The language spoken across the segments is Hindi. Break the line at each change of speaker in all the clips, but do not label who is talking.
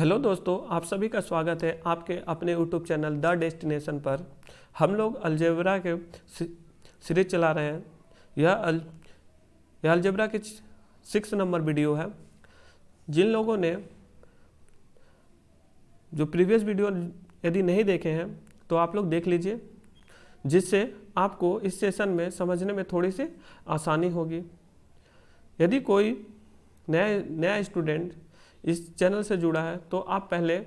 हेलो दोस्तों, आप सभी का स्वागत है आपके अपने यूट्यूब चैनल द डेस्टिनेशन पर। हम लोग अलजेब्रा के सीरीज चला रहे हैं। यह अलजेब्रा की 6 नंबर वीडियो है। जिन लोगों ने जो प्रीवियस वीडियो यदि नहीं देखे हैं तो आप लोग देख लीजिए, जिससे आपको इस सेशन में समझने में थोड़ी सी आसानी होगी। यदि कोई नया स्टूडेंट इस चैनल से जुड़ा है तो आप पहले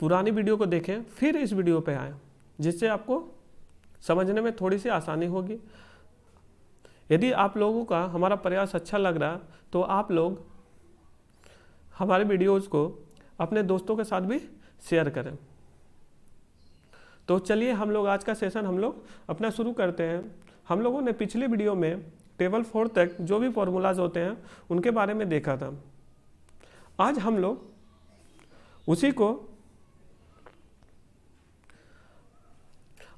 पुरानी वीडियो को देखें, फिर इस वीडियो पे आएँ, जिससे आपको समझने में थोड़ी सी आसानी होगी। यदि आप लोगों का हमारा प्रयास अच्छा लग रहा तो आप लोग हमारे वीडियोस को अपने दोस्तों के साथ भी शेयर करें। तो चलिए हम लोग आज का सेशन अपना शुरू करते हैं। हम लोगों ने पिछले वीडियो में टेबल 4 तक जो भी फॉर्मूलाज होते हैं उनके बारे में देखा था। आज हम लोग उसी को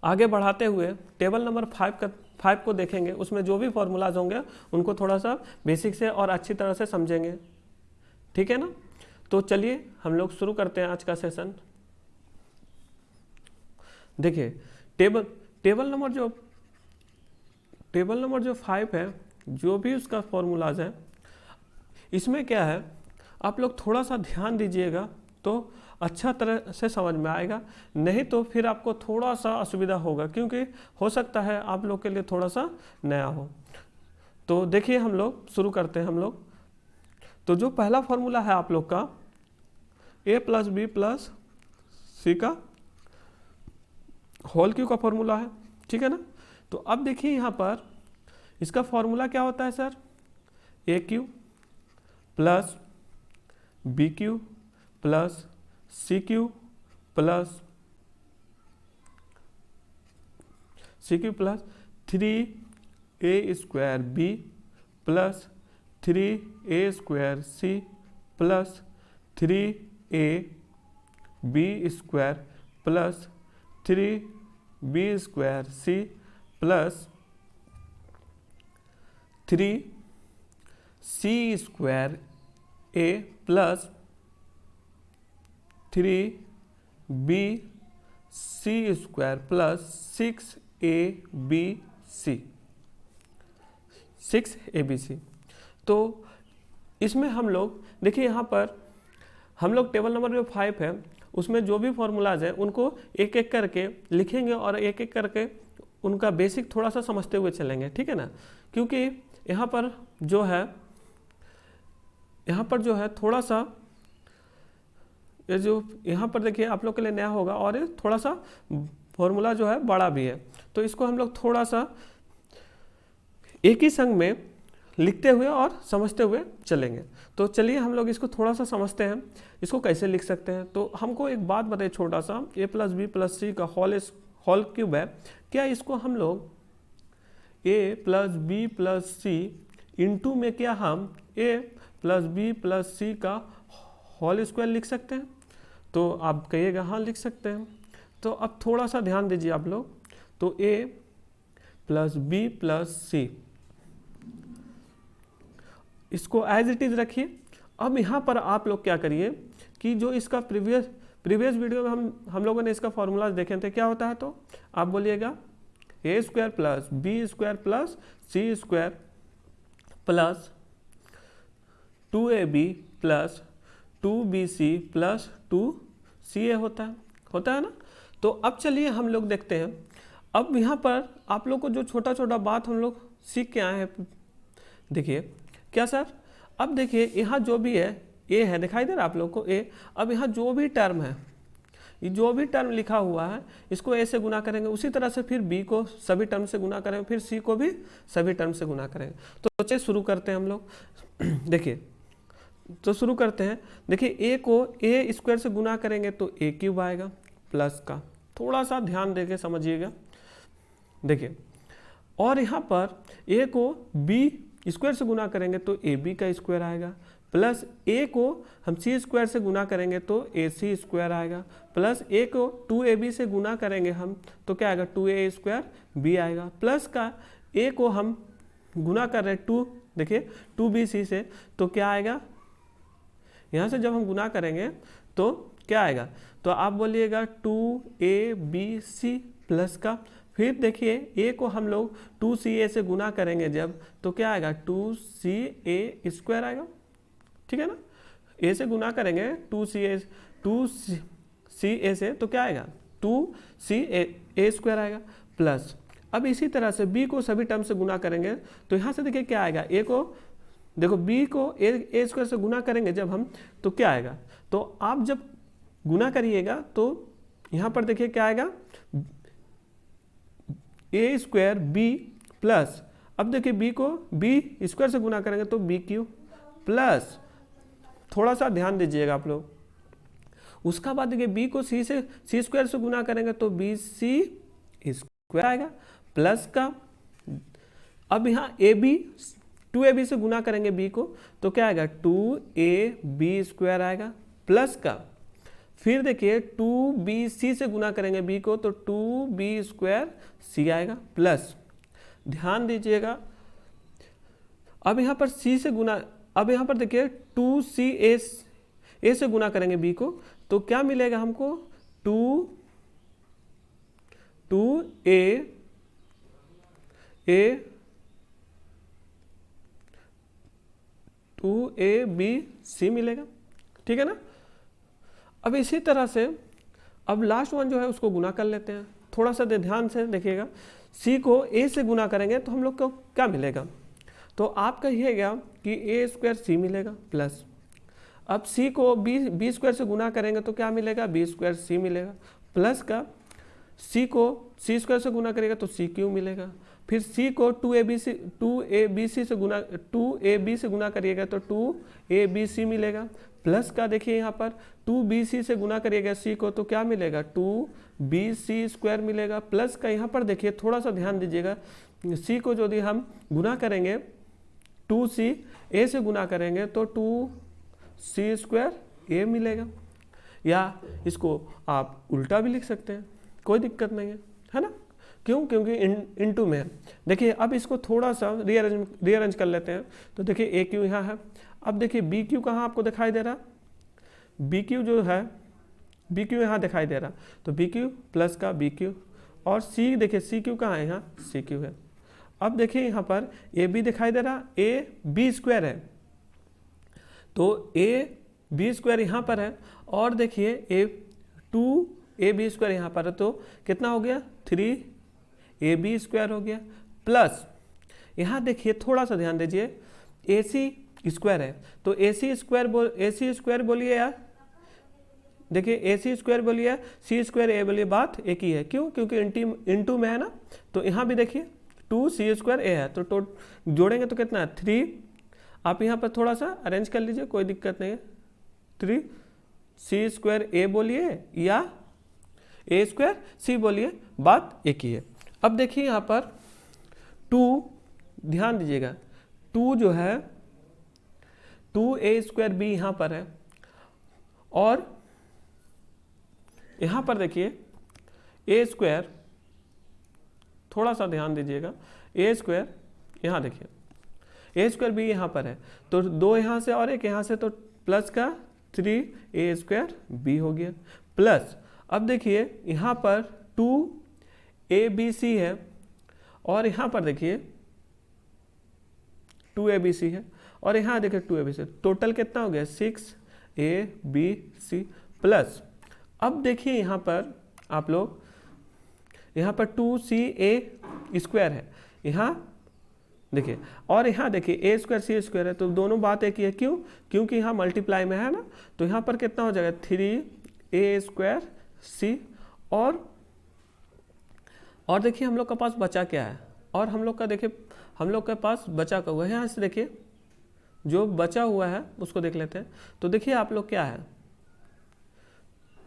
आगे बढ़ाते हुए टेबल नंबर 5 को देखेंगे। उसमें जो भी फॉर्मूलाज होंगे उनको थोड़ा सा बेसिक से और अच्छी तरह से समझेंगे, ठीक है ना। तो चलिए हम लोग शुरू करते हैं आज का सेशन। देखिए टेबल नंबर जो 5 है, जो भी उसका फॉर्मूलाज है, इसमें क्या है आप लोग थोड़ा सा ध्यान दीजिएगा तो अच्छा तरह से समझ में आएगा, नहीं तो फिर आपको थोड़ा सा असुविधा होगा, क्योंकि हो सकता है आप लोग के लिए थोड़ा सा नया हो। तो देखिए हम लोग शुरू करते हैं। तो जो पहला फॉर्मूला है आप लोग का a plus B plus c का होल क्यू का फॉर्मूला है, ठीक है ना। तो अब देखिए यहाँ पर इसका फॉर्मूला क्या होता है sir, a Q plus B Q plus c cube plus 3a square b plus 3a square c plus 3a b square plus 3b square c plus 3c square a plus 3b c square plus 6abc। तो इसमें हम लोग देखिए यहाँ पर हम लोग टेबल नंबर जो 5 है उसमें जो भी फॉर्मूलाज हैं उनको एक एक करके लिखेंगे और एक एक करके उनका बेसिक थोड़ा सा समझते हुए चलेंगे, ठीक है ना। क्योंकि यहाँ पर जो है थोड़ा सा ये जो यहाँ पर देखिए आप लोग के लिए नया होगा और ये थोड़ा सा फॉर्मूला जो है बड़ा भी है, तो इसको हम लोग थोड़ा सा एक ही संग में लिखते हुए और समझते हुए चलेंगे। तो चलिए हम लोग इसको थोड़ा सा समझते हैं, इसको कैसे लिख सकते हैं। तो हमको एक बात बताइए छोटा सा, a plus B plus c का होल क्यूब है, क्या इसको हम लोग a plus B plus c into में क्या हम a plus B plus c का होल स्क्वायर लिख सकते हैं? तो आप कहिएगा हाँ लिख सकते हैं। तो अब थोड़ा सा ध्यान दीजिए आप लोग, तो a प्लस बी प्लस सी इसको एज इट इज रखिए। अब यहाँ पर आप लोग क्या करिए कि जो इसका प्रीवियस वीडियो में हम लोगों ने इसका फॉर्मूलाज देखे थे, क्या होता है, तो आप बोलिएगा a square plus B square plus C square plus 2ab plus 2bc plus 2ca होता है ना। तो अब चलिए हम लोग देखते हैं। अब यहाँ पर आप लोग को जो छोटा छोटा बात हम लोग सीख के आए हैं, देखिए क्या सर, अब देखिए यहाँ जो भी है a है, दिखाई दे रहा है आप लोग को a। अब यहाँ जो भी टर्म है, ये जो भी टर्म लिखा हुआ है इसको a से गुना करेंगे, उसी तरह से फिर b को सभी टर्म से गुना करेंगे, फिर c को भी सभी टर्म से गुना करेंगे। तो चलिए शुरू करते हैं हम लोग। देखिए तो शुरू करते हैं। देखिए a को a स्क्वायर से गुना करेंगे तो a क्यूब आएगा प्लस का, थोड़ा सा ध्यान देके समझिएगा। देखिए और यहाँ पर a को b स्क्वायर से गुना करेंगे तो ab का स्क्वायर आएगा, प्लस a को हम c स्क्वायर से गुना करेंगे तो ac स्क्वायर आएगा, प्लस a को 2ab से गुना करेंगे हम तो क्या आएगा 2a स्क्वायर b आएगा, प्लस का a को हम गुना कर रहे हैं 2 देखिए 2bc से तो क्या आएगा यहाँ से जब हम गुना करेंगे तो क्या आएगा, तो आप बोलिएगा 2ABC प्लस का, फिर देखिए a को हम लोग 2CA से गुना करेंगे जब, तो क्या आएगा 2CA स्क्वायर आएगा, ठीक है ना। a से गुना करेंगे 2CA से, तो क्या आएगा 2CA स्क्वायर आएगा प्लस। अब इसी तरह से b को सभी टर्म से गुना करेंगे तो यहाँ से देखिए क्या आएगा, a को देखो b को a स्क्वायर से गुना करेंगे जब हम, तो क्या आएगा, तो आप जब गुना करिएगा तो यहाँ पर देखिए क्या आएगा a स्क्वायर b प्लस, अब देखिए b को b स्क्वायर से गुना करेंगे तो b क्यू प्लस, थोड़ा सा ध्यान दीजिएगा आप लोग, उसका बाद देखिए b को c स्क्वायर से गुना करेंगे तो bc स्क्वायर आएगा प्लस का। अब यहाँ ab 2ab से गुना करेंगे b को तो क्या आएगा 2ab स्क्वायर आएगा प्लस का। फिर देखिए 2bc से गुना करेंगे b को तो 2b स्क्वायर c आएगा प्लस, ध्यान दीजिएगा। अब यहाँ पर c से गुना, अब यहाँ पर देखिए 2ca से गुना करेंगे b को तो क्या मिलेगा हमको 2abc मिलेगा, ठीक है ना। अब इसी तरह से अब लास्ट वन जो है उसको गुना कर लेते हैं, थोड़ा सा ध्यान से देखिएगा। c को a से गुना करेंगे तो हम लोग को क्या मिलेगा, तो आप कहिएगा कि a स्क्वायर c मिलेगा प्लस, अब c को b स्क्वायर से गुना करेंगे तो क्या मिलेगा b स्क्वायर c मिलेगा प्लस का, c को c स्क्वायर से गुना करेगा तो c क्यू मिलेगा, फिर c को 2ab से गुना करिएगा तो 2abc मिलेगा प्लस का, देखिए यहाँ पर 2bc से गुना करिएगा c को तो क्या मिलेगा 2bc स्क्वायर मिलेगा प्लस का। यहाँ पर देखिए थोड़ा सा ध्यान दीजिएगा, c को यदि हम गुना करेंगे 2c a से गुना करेंगे तो 2c स्क्वायर a मिलेगा, या इसको आप उल्टा भी लिख सकते हैं, कोई दिक्कत नहीं है ना, क्यों, क्योंकि इनटू में है। देखिए अब इसको थोड़ा सा रीअरेंज कर लेते हैं तो देखिए ए क्यू यहाँ है, अब देखिए बी क्यू कहाँ आपको दिखाई दे रहा, बी क्यू जो है बी क्यू यहाँ दिखाई दे रहा, तो बी क्यू प्लस का बी क्यू, और सी देखिए सी क्यू कहाँ है, यहाँ सी क्यू है। अब देखिए यहाँ पर ए बी दिखाई दे रहा, ए बी स्क्वायर है तो ए बी स्क्वायर यहाँ पर है, और देखिए ए 2ab स्क्वायर यहाँ पर है तो कितना हो गया 3ab स्क्वायर हो गया प्लस, यहाँ देखिए थोड़ा सा ध्यान दीजिए ac स्क्वायर है तो ac स्क्वायर बोलिए यार, देखिए ac स्क्वायर बोलिए c स्क्वायर a बोलिए, बात एक ही है, क्यों, क्योंकि इनटू में है ना, तो यहाँ भी देखिए 2c स्क्वायर a है तो जोड़ेंगे तो कितना है 3, आप यहाँ पर थोड़ा सा अरेंज कर लीजिए, कोई दिक्कत नहीं है, 3c स्क्वायर a बोलिए या a स्क्वायर c बोलिए, बात एक ही है। अब देखिए यहाँ पर 2, ध्यान दीजिएगा 2 जो है 2a स्क्वायर b यहाँ पर है, और यहाँ पर देखिए a स्क्वायर, थोड़ा सा ध्यान दीजिएगा, a स्क्वायर यहाँ देखिए a स्क्वायर b यहाँ पर है तो 2 यहाँ से और एक यहाँ से, तो प्लस का 3a स्क्वायर b हो गया प्लस। अब देखिए यहाँ पर 2abc है और यहाँ पर देखिए 2abc है और यहाँ देखिए 2abc, टोटल कितना हो गया 6abc प्लस। अब देखिए यहाँ पर आप लोग, यहाँ पर 2ca स्क्वायर है यहाँ देखिए, और यहाँ देखिए a स्क्वायर c स्क्वायर है तो दोनों बात एक ही है, क्यों, क्योंकि यहाँ मल्टीप्लाई में है ना, तो यहाँ पर कितना हो जाएगा 3a स्क्वायर c, और देखिए हम लोग का पास बचा क्या है, और हम लोग का देखिए हम लोग के पास बचा का हुआ है, यहाँ से देखिए जो बचा हुआ है उसको देख लेते हैं। तो देखिए आप लोग क्या है,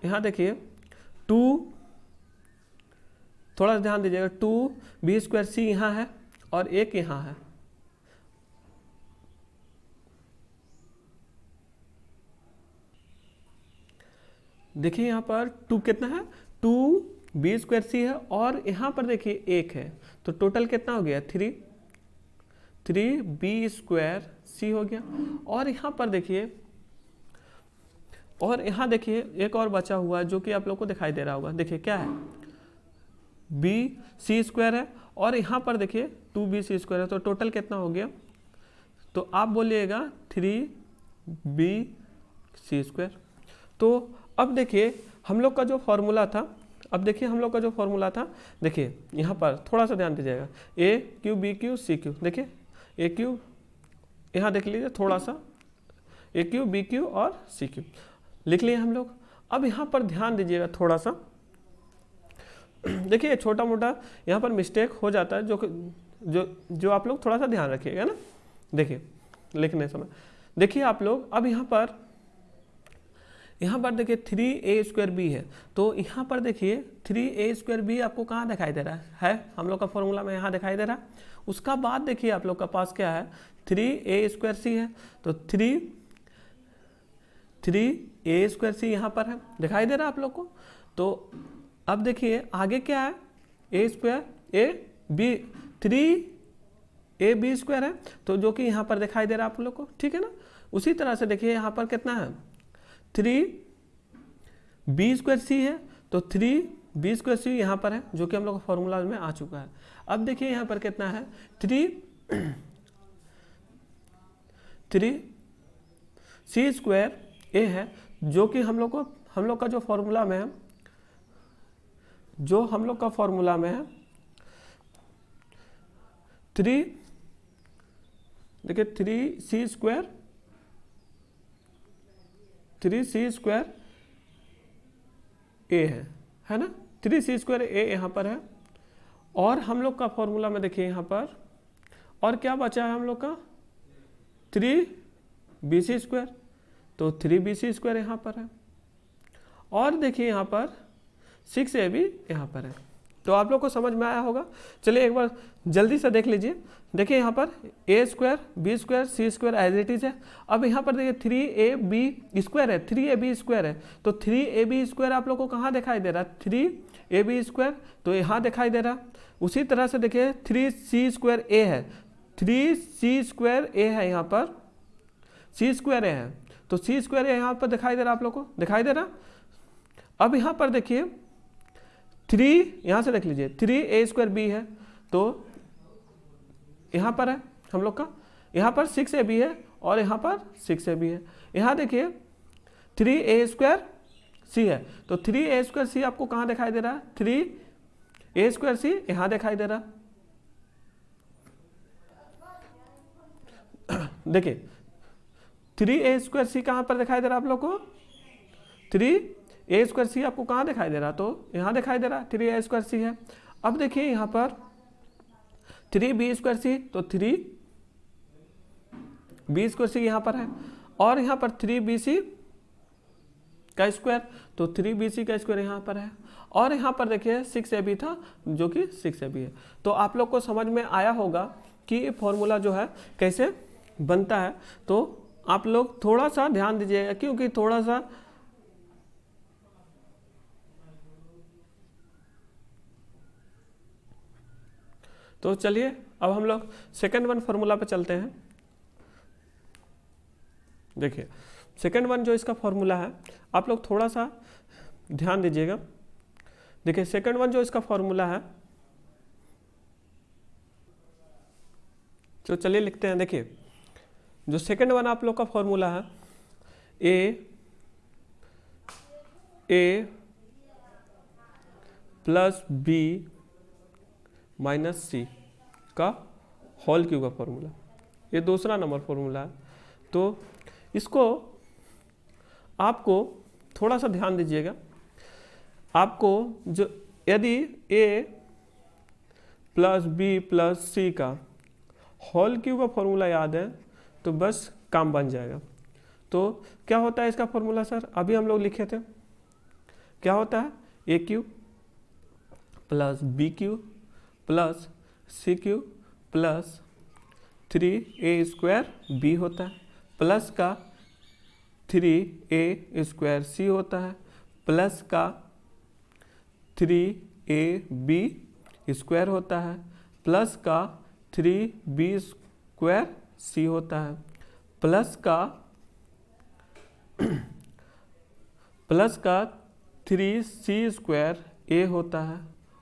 यहाँ देखिए 2, थोड़ा सा ध्यान दीजिएगा, 2b स्क्वायर c यहाँ है और एक यहाँ है, देखिए यहाँ पर 2 कितना है 2b स्क्वायर c है, और यहाँ पर देखिए एक है, तो टोटल कितना हो गया 3b स्क्वायर c हो गया। और यहाँ पर देखिए और यहाँ देखिए एक और बचा हुआ है जो कि आप लोग को दिखाई दे रहा होगा, देखिए क्या है, बी सी स्क्वायर है और यहाँ पर देखिए 2bc² है, तो टोटल कितना हो गया, तो आप बोलिएगा 3bc²। तो अब देखिए हम लोग का जो फॉर्मूला था, देखिए यहाँ पर थोड़ा सा ध्यान दीजिएगा, a cube b cube c cube, देखिए ए क्यू, यहाँ देख लीजिए थोड़ा सा, ए क्यू बी क्यू और सी क्यू लिख लिए हम लोग। अब यहाँ पर ध्यान दीजिएगा थोड़ा सा, देखिए छोटा मोटा यहाँ पर मिस्टेक हो जाता है, जो आप लोग थोड़ा सा ध्यान रखिएगा ना। देखिए लिखने समय देखिए आप लोग, अब यहाँ पर देखिए 3a²b है, तो यहाँ पर देखिए 3a²b आपको कहाँ दिखाई दे रहा है, हम लोग का फॉर्मूला में यहाँ दिखाई दे रहा है। उसका बाद देखिए आप लोग का पास क्या है, 3a²c है, तो 3a²c यहाँ पर है, दिखाई दे रहा है आप लोग को। तो अब देखिए आगे क्या है, a² 3ab² है, तो जो कि यहाँ पर दिखाई दे रहा है आप लोग को, ठीक है ना। उसी तरह से देखिए यहाँ पर कितना है, 3b²c है, तो 3b²c यहाँ पर है, जो कि हम लोग फॉर्मूला में आ चुका है। अब देखिए यहाँ पर कितना है, 3c²a है, जो कि हम लोग का जो फॉर्मूला में है, देखिए 3c² a है ना, 3c² a यहाँ पर है। और हम लोग का फॉर्मूला में देखिए यहाँ पर और क्या बचा है हम लोग का, 3bc², तो 3bc² यहाँ पर है। और देखिए यहाँ पर 6ab यहाँ पर है। तो आप लोग को समझ में आया होगा। चलिए एक बार जल्दी से देख लीजिए, देखिए यहाँ पर a² b² c² as it is है। अब यहाँ पर देखिए 3ab² है, 3ab² है, तो 3ab² आप लोग को कहाँ दिखाई दे रहा है, 3ab², तो यहाँ दिखाई दे रहा। उसी तरह से देखिए 3c²a है, 3c²a है, यहाँ पर c²a है, तो c²a यहाँ पर दिखाई दे रहा, आप लोग को दिखाई दे रहा। अब यहाँ पर देखिए 3, यहाँ से देख लीजिए 3a²b है, तो यहाँ पर है हम लोग का, यहाँ पर 6ab है और यहाँ पर 6ab है। यहाँ देखिए 3a²c है, तो 3a²c आपको कहाँ दिखाई दे रहा है, 3a²c यहाँ दिखाई दे रहा। देखिए 3a²c कहाँ पर दिखाई दे रहा आप लोग को, 3a²c आपको कहाँ दिखाई दे रहा, तो यहाँ दिखाई दे रहा 3a²c है। अब देखिए यहाँ पर 3b²c, तो 3b²c यहाँ पर है, और यहाँ पर 3bc², तो 3bc² यहाँ पर है, और यहाँ पर देखिए 6ab था, जो कि 6ab है। तो आप लोग को समझ में आया होगा कि ये फॉर्मूला जो है कैसे बनता है। तो आप लोग थोड़ा सा ध्यान दीजिएगा, क्योंकि थोड़ा सा तो चलिए अब हम लोग सेकंड वन फॉर्मूला पे चलते हैं। देखिए सेकंड वन जो इसका फॉर्मूला है, आप लोग थोड़ा सा ध्यान दीजिएगा। देखिए सेकंड वन जो इसका फॉर्मूला है, तो चलिए लिखते हैं। देखिए जो सेकंड वन आप लोग का फॉर्मूला है, a plus b minus c का होल क्यूब का फॉर्मूला, ये दूसरा नंबर फॉर्मूला है। तो इसको आपको थोड़ा सा ध्यान दीजिएगा। आपको जो यदि a plus b plus c का होल क्यूब का फॉर्मूला याद है तो बस काम बन जाएगा। तो क्या होता है इसका फॉर्मूला सर, अभी हम लोग लिखे थे, क्या होता है, a cube plus b cube plus c cube plus 3a² होता है, प्लस का 3a² होता है, प्लस का 3ab² होता है, प्लस का 3b² होता है, प्लस का प्लस का 3c² a होता है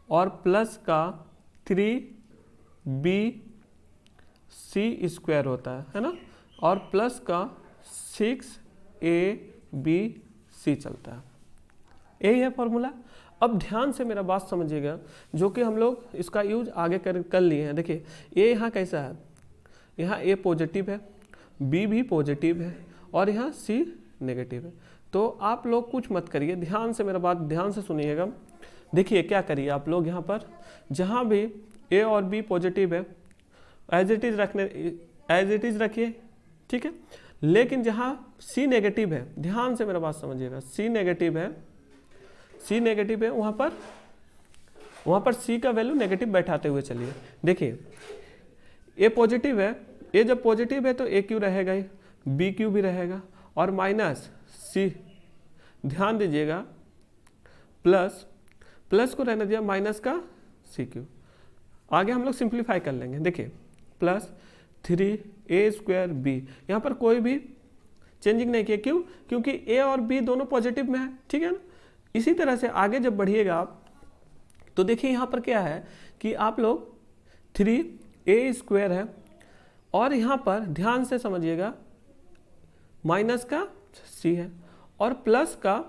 और प्लस का 3bc² होता है ना, और प्लस का 6abc चलता है। यही है फॉर्मूला। अब ध्यान से मेरा बात समझिएगा, जो कि हम लोग इसका यूज आगे कर लिए हैं। देखिए ए यहाँ कैसा है, यहाँ ए पॉजिटिव है, बी भी पॉजिटिव है और यहाँ सी नेगेटिव है। तो आप लोग कुछ मत करिए, ध्यान से मेरा बात ध्यान से सुनिएगा। देखिए क्या करिए आप लोग, यहाँ पर जहाँ भी ए और बी पॉजिटिव है एज इट इज रखिए, ठीक है। लेकिन जहाँ सी नेगेटिव है, ध्यान से मेरा बात समझिएगा, सी नेगेटिव है, वहाँ पर सी का वैल्यू नेगेटिव बैठाते हुए चलिए। देखिए ए पॉजिटिव है, ए जब पॉजिटिव है तो ए क्यू रहेगा ही, बी क्यू भी रहेगा और माइनस सी, ध्यान दीजिएगा प्लस को रहने दिया माइनस का सी क्यू। आगे हम लोग सिंप्लीफाई कर लेंगे। देखिए प्लस 3a² b, यहाँ पर कोई भी चेंजिंग नहीं किया, क्यों? क्योंकि ए और बी दोनों पॉजिटिव में है, ठीक है ना। इसी तरह से आगे जब बढ़िएगा आप तो देखिए यहाँ पर क्या है कि आप लोग 3a² है और यहाँ पर ध्यान से समझिएगा माइनस का c है और प्लस का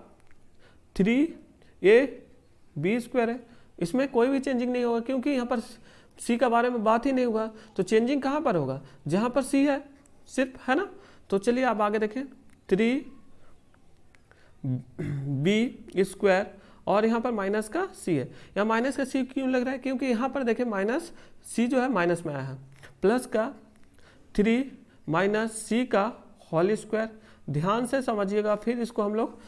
3ab² है। इसमें कोई भी चेंजिंग नहीं होगा क्योंकि यहाँ पर c का बारे में बात ही नहीं होगा, तो चेंजिंग कहाँ पर होगा? जहाँ पर c है सिर्फ, है ना। तो चलिए आप आगे देखें, 3b² और यहाँ पर माइनस का c है। यहाँ माइनस का c क्यों लग रहा है? क्योंकि यहाँ पर देखें माइनस c जो है माइनस में आया है, प्लस का 3 माइनस c का होल स्क्वायर। ध्यान से समझिएगा, फिर इसको हम लोग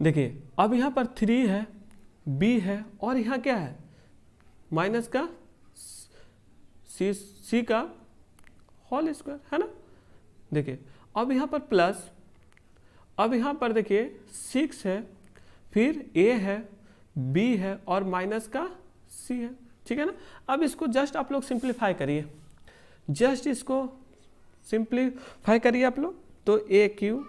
देखिए, अब यहाँ पर 3 है, b है और यहाँ क्या है माइनस का c का होल स्क्वायर, है ना। देखिए अब यहाँ पर प्लस, अब यहाँ पर देखिए 6 है, फिर a है, b है और माइनस का c है, ठीक है ना। अब इसको जस्ट आप लोग सिंप्लीफाई करिए, जस्ट इसको सिंप्लीफाई करिए आप लोग। तो AQ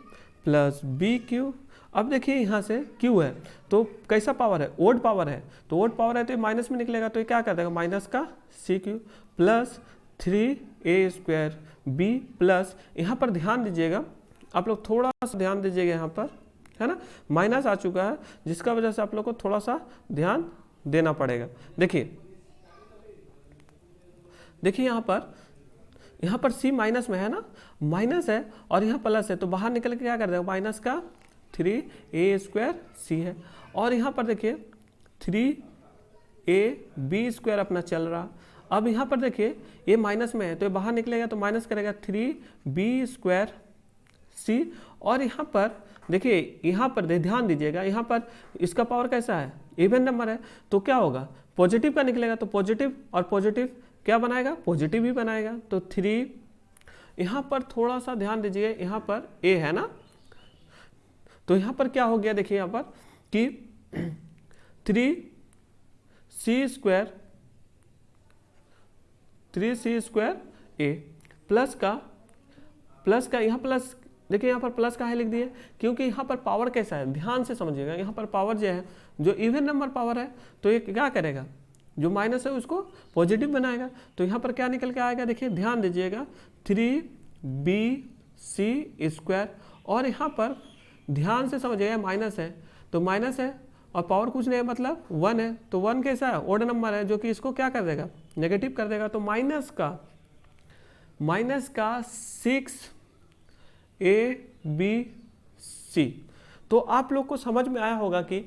प्लस BQ, अब देखिए यहाँ से Q है तो कैसा पावर है? ओड पावर है, तो ओड पावर है तो ये माइनस में निकलेगा, तो ये क्या कर देगा माइनस का CQ plus 3a² b plus, यहाँ पर ध्यान दीजिएगा आप लोग, थोड़ा सा ध्यान दीजिएगा यहाँ पर, है ना। माइनस आ चुका है जिसका वजह से आप लोग को थोड़ा सा ध्यान देना पड़ेगा। देखिए यहाँ पर c माइनस में है ना, माइनस है और यहाँ प्लस है, तो बाहर निकल के क्या कर देगा माइनस का 3a² c है और यहाँ पर देखिए 3ab² अपना चल रहा। अब यहाँ पर देखिए ये माइनस में है तो ये बाहर निकलेगा तो माइनस करेगा 3b² c और यहाँ पर देखिए, यहाँ पर ध्यान दीजिएगा, यहाँ पर इसका पावर कैसा है? इवन नंबर है, तो क्या होगा पॉजिटिव का निकलेगा, तो पॉजिटिव और पॉजिटिव क्या बनाएगा? पॉजिटिव ही बनाएगा। तो 3, यहाँ पर थोड़ा सा ध्यान दीजिए, यहाँ पर a है ना, तो यहाँ पर क्या हो गया? देखिए यहाँ पर कि 3c² a प्लस का यहाँ प्लस, देखिए यहाँ पर प्लस का है लिख दिए क्योंकि यहाँ पर पावर कैसा है? ध्यान से समझिएगा, यहाँ पर पावर जो है, जो इवन नंबर पावर है, तो ये क्या करेगा? जो माइनस है उसको पॉजिटिव बनाएगा। तो यहाँ पर क्या निकल के आएगा? देखिए ध्यान दीजिएगा 3bc² और यहाँ पर ध्यान से समझिएगा माइनस है, तो माइनस है और पावर कुछ नहीं है मतलब 1 है, तो 1 कैसा है? ओड नंबर है, जो कि इसको क्या कर देगा? नेगेटिव कर देगा। तो माइनस का 6abc। तो आप लोग को समझ में आया होगा कि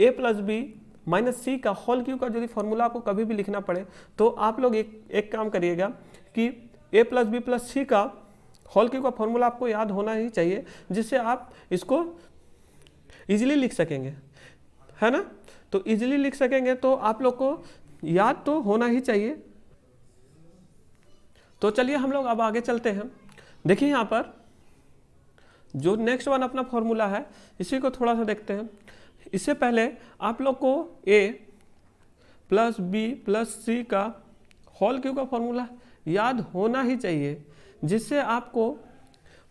a plus B minus c का होल क्यू का यदि फॉर्मूला आपको कभी भी लिखना पड़े तो आप लोग एक काम करिएगा कि a plus B plus c का होल क्यू का फॉर्मूला आपको याद होना ही चाहिए, जिससे आप इसको इजीली लिख सकेंगे, है ना। तो इजीली लिख सकेंगे तो आप लोग को याद तो होना ही चाहिए। तो चलिए हम लोग अब आगे चलते हैं। देखिए यहाँ पर जो नेक्स्ट वन अपना फॉर्मूला है, इसी को थोड़ा सा देखते हैं। इससे पहले आप लोग को a plus B plus c का होल क्यू का फॉर्मूला याद होना ही चाहिए, जिससे आपको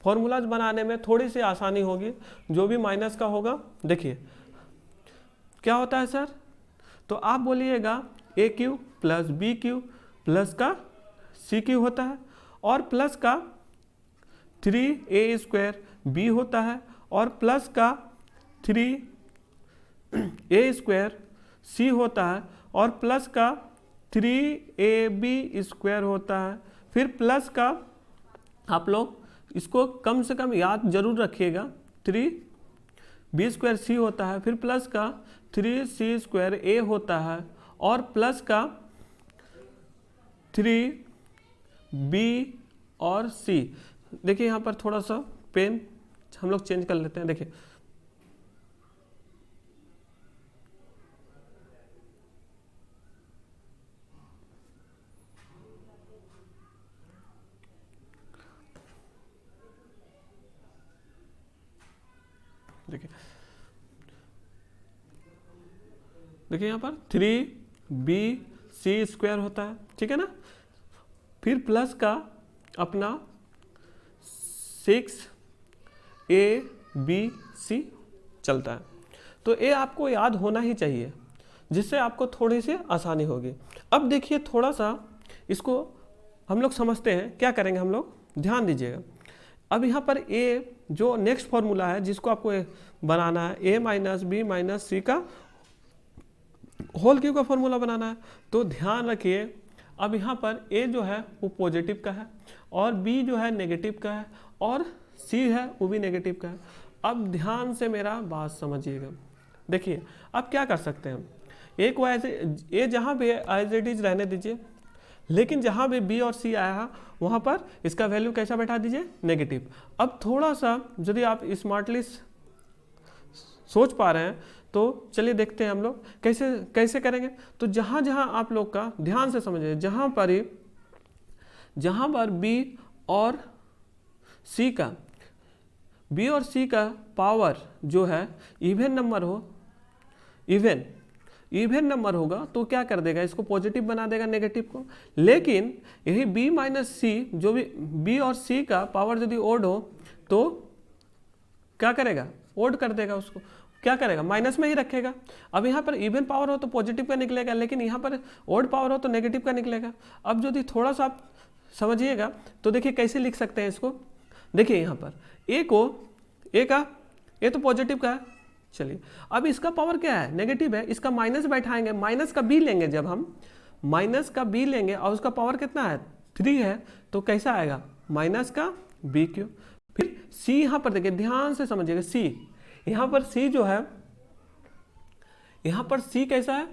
फॉर्मूलाज बनाने में थोड़ी सी आसानी होगी। जो भी माइनस का होगा, देखिए क्या होता है सर, तो आप बोलिएगा A Q plus B Q plus का सी क्यू होता है, और प्लस का 3a² बी होता है, और प्लस का 3a² सी होता है, और प्लस का 3ab² होता है। फिर प्लस का, आप लोग इसको कम से कम याद जरूर रखिएगा, 3b² सी होता है, फिर प्लस का 3c² a होता है, और प्लस का 3b और c। देखिए यहाँ पर थोड़ा सा पेन हम लोग चेंज कर लेते हैं। देखिए देखिए यहाँ पर 3bc² होता है, ठीक है ना। फिर प्लस का अपना 6abc चलता है। तो ये आपको याद होना ही चाहिए, जिससे आपको थोड़ी सी आसानी होगी। अब देखिए थोड़ा सा इसको हम लोग समझते हैं, क्या करेंगे हम लोग, ध्यान दीजिएगा। अब यहाँ पर ए जो नेक्स्ट फॉर्मूला है जिसको आपको बनाना है, a माइनस बी माइनस सी का होल क्यूब का फॉर्मूला बनाना है। तो ध्यान रखिए, अब यहाँ पर a जो है वो पॉजिटिव का है, और b जो है नेगेटिव का है, और c है वो भी नेगेटिव का है। अब ध्यान से मेरा बात समझिएगा। देखिए अब क्या कर सकते हैं हम, a को ए जहाँ पे एज इट इज रहने दीजिए, लेकिन जहाँ भी b और c आया है वहाँ पर इसका वैल्यू कैसा बैठा दीजिए, नेगेटिव। अब थोड़ा सा यदि आप स्मार्टली सोच पा रहे हैं तो चलिए देखते हैं हम लोग कैसे करेंगे। तो जहाँ जहाँ आप लोग का ध्यान से समझिए, जहाँ पर b और c का पावर जो है इवन नंबर हो, इवन नंबर होगा तो क्या कर देगा, इसको पॉजिटिव बना देगा नेगेटिव को। लेकिन यही b माइनस सी, जो भी b और c का पावर यदि ओड हो तो क्या करेगा, ओड कर देगा, उसको क्या करेगा, माइनस में ही रखेगा। अब यहाँ पर इवन पावर हो तो पॉजिटिव का निकलेगा, लेकिन यहाँ पर ओड पावर हो तो नेगेटिव का निकलेगा। अब यदि थोड़ा सा आप समझिएगा तो देखिए कैसे लिख सकते हैं इसको। देखिए यहाँ पर ए तो पॉजिटिव का है, चलिए अब इसका पावर क्या है, नेगेटिव है, इसका माइनस बैठाएंगे, माइनस का बी लेंगे, जब हम माइनस का बी लेंगे और उसका पावर कितना है 3 है, तो कैसा आएगा, माइनस का बी क्यू। फिर सी यहाँ पर देखिए, ध्यान से समझिएगा, सी यहाँ पर सी जो है, यहाँ पर सी कैसा है,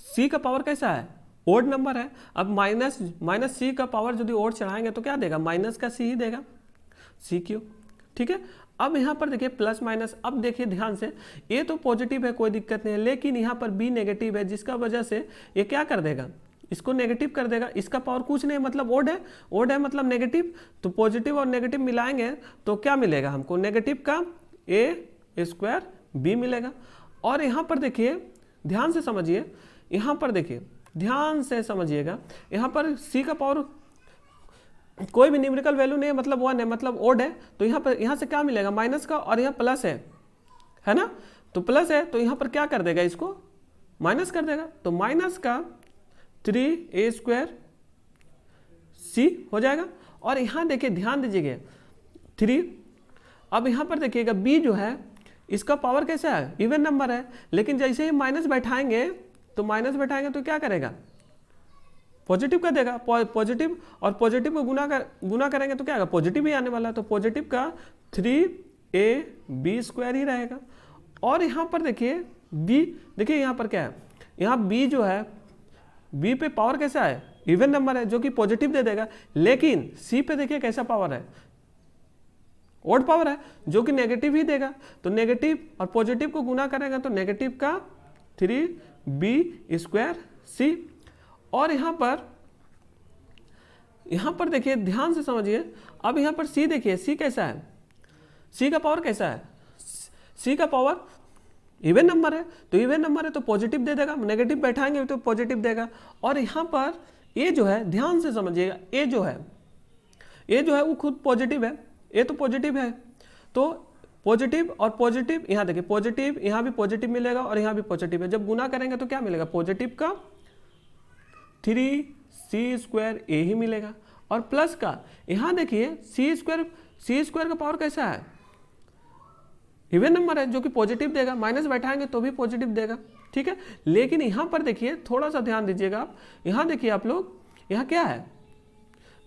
सी का पावर कैसा है, ओड नंबर है। अब माइनस सी का पावर यदि ओड चढ़ाएंगे तो क्या देगा, माइनस का सी ही देगा, सी क्यू, ठीक है। अब यहाँ पर देखिए प्लस माइनस, अब देखिए ध्यान से, ए तो पॉजिटिव है कोई दिक्कत नहीं है, लेकिन यहाँ पर बी नेगेटिव है, जिसका वजह से ये क्या कर देगा, इसको नेगेटिव कर देगा। इसका पावर कुछ नहीं, मतलब ओड है मतलब नेगेटिव, तो पॉजिटिव और नेगेटिव मिलाएंगे तो क्या मिलेगा हमको, नेगेटिव का a² b मिलेगा। और यहाँ पर देखिए ध्यान से समझिए, यहाँ पर देखिए ध्यान से समझिएगा, यहाँ पर c का पावर कोई भी न्यूमेरिकल वैल्यू नहीं है, मतलब 1 है, मतलब ओड है, तो यहाँ से क्या मिलेगा, माइनस का, और यहाँ प्लस है ना, तो प्लस है तो यहाँ पर क्या कर देगा, इसको माइनस कर देगा, तो माइनस का 3a² c हो जाएगा। और यहाँ देखिए ध्यान दीजिएगा 3, अब यहाँ पर देखिएगा b जो है इसका पावर कैसा है, इवन नंबर है, लेकिन जैसे ही माइनस बैठाएंगे तो क्या करेगा, पॉजिटिव का देगा, पॉजिटिव और पॉजिटिव को गुना करेंगे तो क्या आएगा, पॉजिटिव ही आने वाला है, तो पॉजिटिव का 3ab² ही रहेगा। और यहाँ पर देखिए b, देखिए यहाँ पर क्या है, यहाँ b जो है, b पे पावर कैसा है, इवन नंबर है, जो कि पॉजिटिव दे देगा, लेकिन c पे देखिए कैसा पावर है, ओड पावर है, जो कि नेगेटिव ही देगा। तो नेगेटिव और पॉजिटिव को गुना करेगा तो नेगेटिव का 3b² c। और यहाँ पर देखिए ध्यान से समझिए, अब यहाँ पर c देखिए, c कैसा है, c का पावर कैसा है, c का पावर इवन नंबर है, तो इवन नंबर है तो पॉजिटिव दे देगा, नेगेटिव बैठाएंगे तो पॉजिटिव देगा। और यहाँ पर a जो है, ध्यान से समझिएगा, a जो है वो खुद पॉजिटिव है, ए तो पॉजिटिव है, तो पॉजिटिव और पॉजिटिव, यहाँ देखिए पॉजिटिव, यहाँ भी पॉजिटिव मिलेगा और यहाँ भी पॉजिटिव है। जब गुना करेंगे तो क्या मिलेगा, पॉजिटिव का 3c² ए ही मिलेगा, और प्लस का यहाँ देखिए c² का पावर कैसा है, इवन नंबर है जो कि पॉजिटिव देगा, माइनस बैठाएंगे तो भी पॉजिटिव देगा, ठीक है। लेकिन यहाँ पर देखिए थोड़ा सा ध्यान दीजिएगा आप, यहाँ देखिए आप लोग, यहाँ क्या है,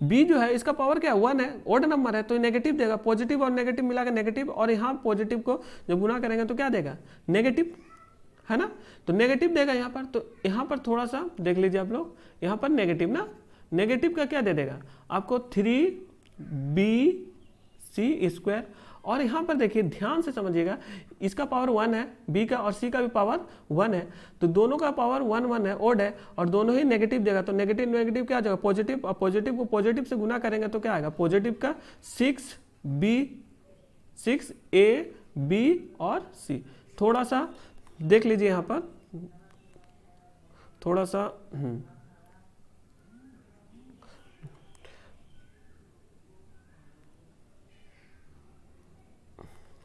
b जो है इसका पावर क्या है, 1 है, ओड नंबर है तो नेगेटिव देगा, पॉजिटिव और नेगेटिव मिला के नेगेटिव, और यहाँ पॉजिटिव को जब गुना करेंगे तो क्या देगा, नेगेटिव, है ना, तो नेगेटिव देगा यहाँ पर। तो यहाँ पर थोड़ा सा देख लीजिए आप लोग, यहाँ पर नेगेटिव ना, नेगेटिव का क्या दे देगा आपको 3bc², और यहाँ पर देखिए ध्यान से समझिएगा, इसका पावर 1 है b का, और c का भी पावर 1 है, तो दोनों का पावर 1 1 है, ओड है, और दोनों ही नेगेटिव देगा, तो नेगेटिव नेगेटिव क्या आ जाएगा, पॉजिटिव, और पॉजिटिव को पॉजिटिव से गुना करेंगे तो क्या आएगा, पॉजिटिव का 6a और c। थोड़ा सा देख लीजिए यहाँ पर, थोड़ा सा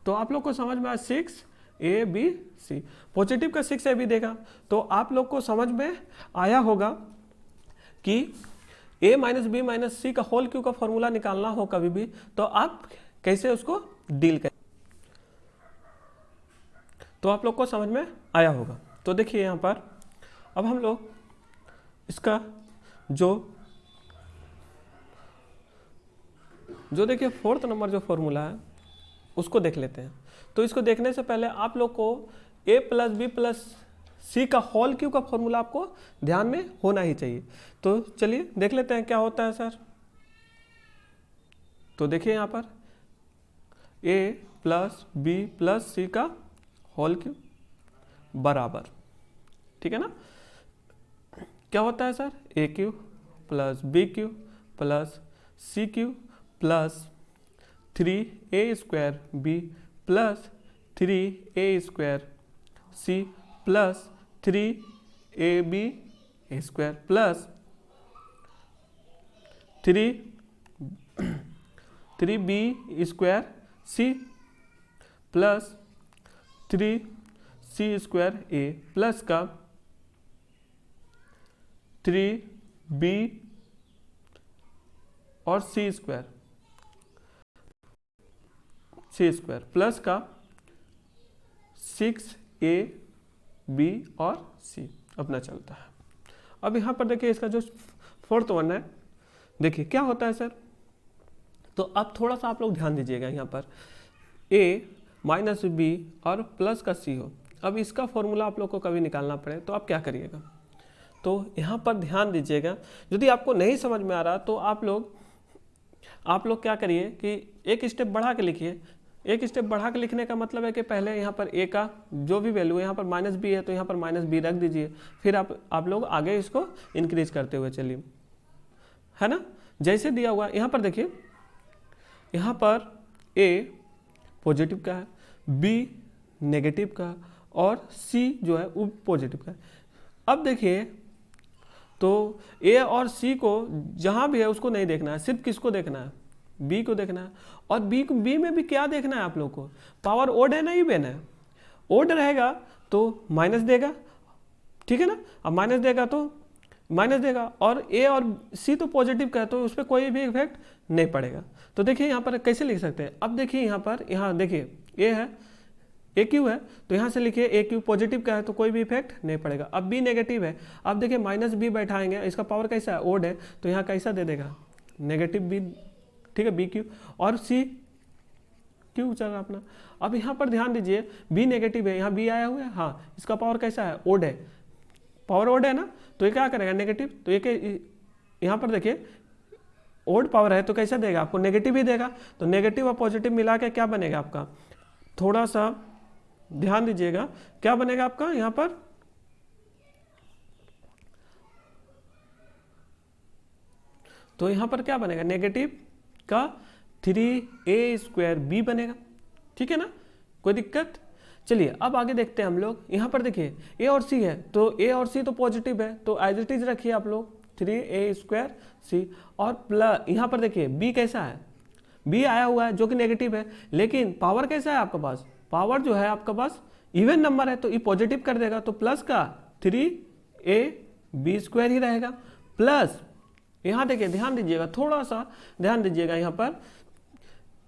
तो आप लोग को समझ में आया 6abc, पॉजिटिव का 6ab देगा, तो आप लोग को समझ में आया होगा कि a माइनस बी माइनस सी का होल क्यू का फॉर्मूला निकालना हो कभी भी तो आप कैसे उसको डील करें, तो आप लोग को समझ में आया होगा। तो देखिए यहाँ पर अब हम लोग इसका जो देखिए 4th नंबर जो फॉर्मूला है उसको देख लेते हैं। तो इसको देखने से पहले आप लोग को a plus B plus c का होल क्यू का फॉर्मूला आपको ध्यान में होना ही चाहिए। तो चलिए देख लेते हैं क्या होता है सर। तो देखिए यहाँ पर a plus B plus c का होल क्यू बराबर, ठीक है ना, क्या होता है sir, a Q plus B Q plus c cube plus 3a² b plus 3a² c plus 3ab² plus 3b² c plus 3c² a plus का 3b और c² प्लस का 6ab और c अपना चलता है। अब यहाँ पर देखिए इसका जो 4th वन है, देखिए क्या होता है सर। तो अब थोड़ा सा आप लोग ध्यान दीजिएगा, यहाँ पर a माइनस बी और प्लस का c हो। अब इसका फॉर्मूला आप लोग को कभी निकालना पड़े तो आप क्या करिएगा, तो यहाँ पर ध्यान दीजिएगा, यदि आपको नहीं समझ में आ रहा तो आप लोग क्या करिए कि एक स्टेप बढ़ा के लिखिए। एक स्टेप बढ़ा के लिखने का मतलब है कि पहले यहाँ पर a का जो भी वैल्यू है, यहाँ पर माइनस बी है तो यहाँ पर माइनस बी रख दीजिए, फिर आप लोग आगे इसको इंक्रीज करते हुए चलिए, है ना। जैसे दिया हुआ यहाँ पर देखिए, यहाँ पर a पॉजिटिव का है, b नेगेटिव का और c जो है वो पॉजिटिव का है। अब देखिए तो a और c को जहाँ भी है उसको नहीं देखना है, सिर्फ किसको देखना है, b को देखना है। और b में भी क्या देखना है आप लोग को, पावर ओड है ना इवन है, ओड रहेगा तो माइनस देगा, ठीक है ना। अब माइनस देगा तो माइनस देगा, और a और c तो पॉजिटिव का है तो उस पर कोई भी इफेक्ट नहीं पड़ेगा। तो देखिए यहाँ पर कैसे लिख सकते हैं, अब देखिए यहाँ देखिए a है, ए क्यू है तो यहाँ से लिखिए ए क्यू पॉजिटिव का है तो कोई भी इफेक्ट नहीं पड़ेगा। अब बी नेगेटिव है, अब देखिए माइनस बी बैठाएंगे, इसका पावर कैसा है, ओड है, तो यहाँ कैसा दे देगा, नेगेटिव बी, ठीक है, बी क्यू, और सी क्यू चल रहा अपना। अब यहाँ पर ध्यान दीजिए बी नेगेटिव है, यहाँ बी आया हुआ है, हाँ इसका पावर कैसा है, ओड है, पावर ओड है ना, तो ये क्या करेगा, नेगेटिव। तो ये यहाँ पर देखिए ओड पावर है तो कैसा देगा आपको, नेगेटिव ही देगा। तो नेगेटिव और पॉजिटिव मिला के क्या बनेगा आपका, थोड़ा सा ध्यान दीजिएगा, क्या बनेगा आपका यहाँ पर, तो यहाँ पर क्या बनेगा, नेगेटिव का 3a² b बनेगा, ठीक है ना, कोई दिक्कत। चलिए अब आगे देखते हैं हम लोग। यहाँ पर देखिए a और c है तो a और c तो पॉजिटिव है तो एज इट इज रखिए आप लोग 3a² c, और प्लस यहाँ पर देखिए b कैसा है, बी आया हुआ है जो कि नेगेटिव है, लेकिन पावर कैसा है आपके पास, पावर जो है आपके पास इवन नंबर है तो ये पॉजिटिव कर देगा, तो प्लस का 3ab² ही रहेगा। प्लस यहाँ देखिए, ध्यान दीजिएगा, थोड़ा सा ध्यान दीजिएगा, यहाँ पर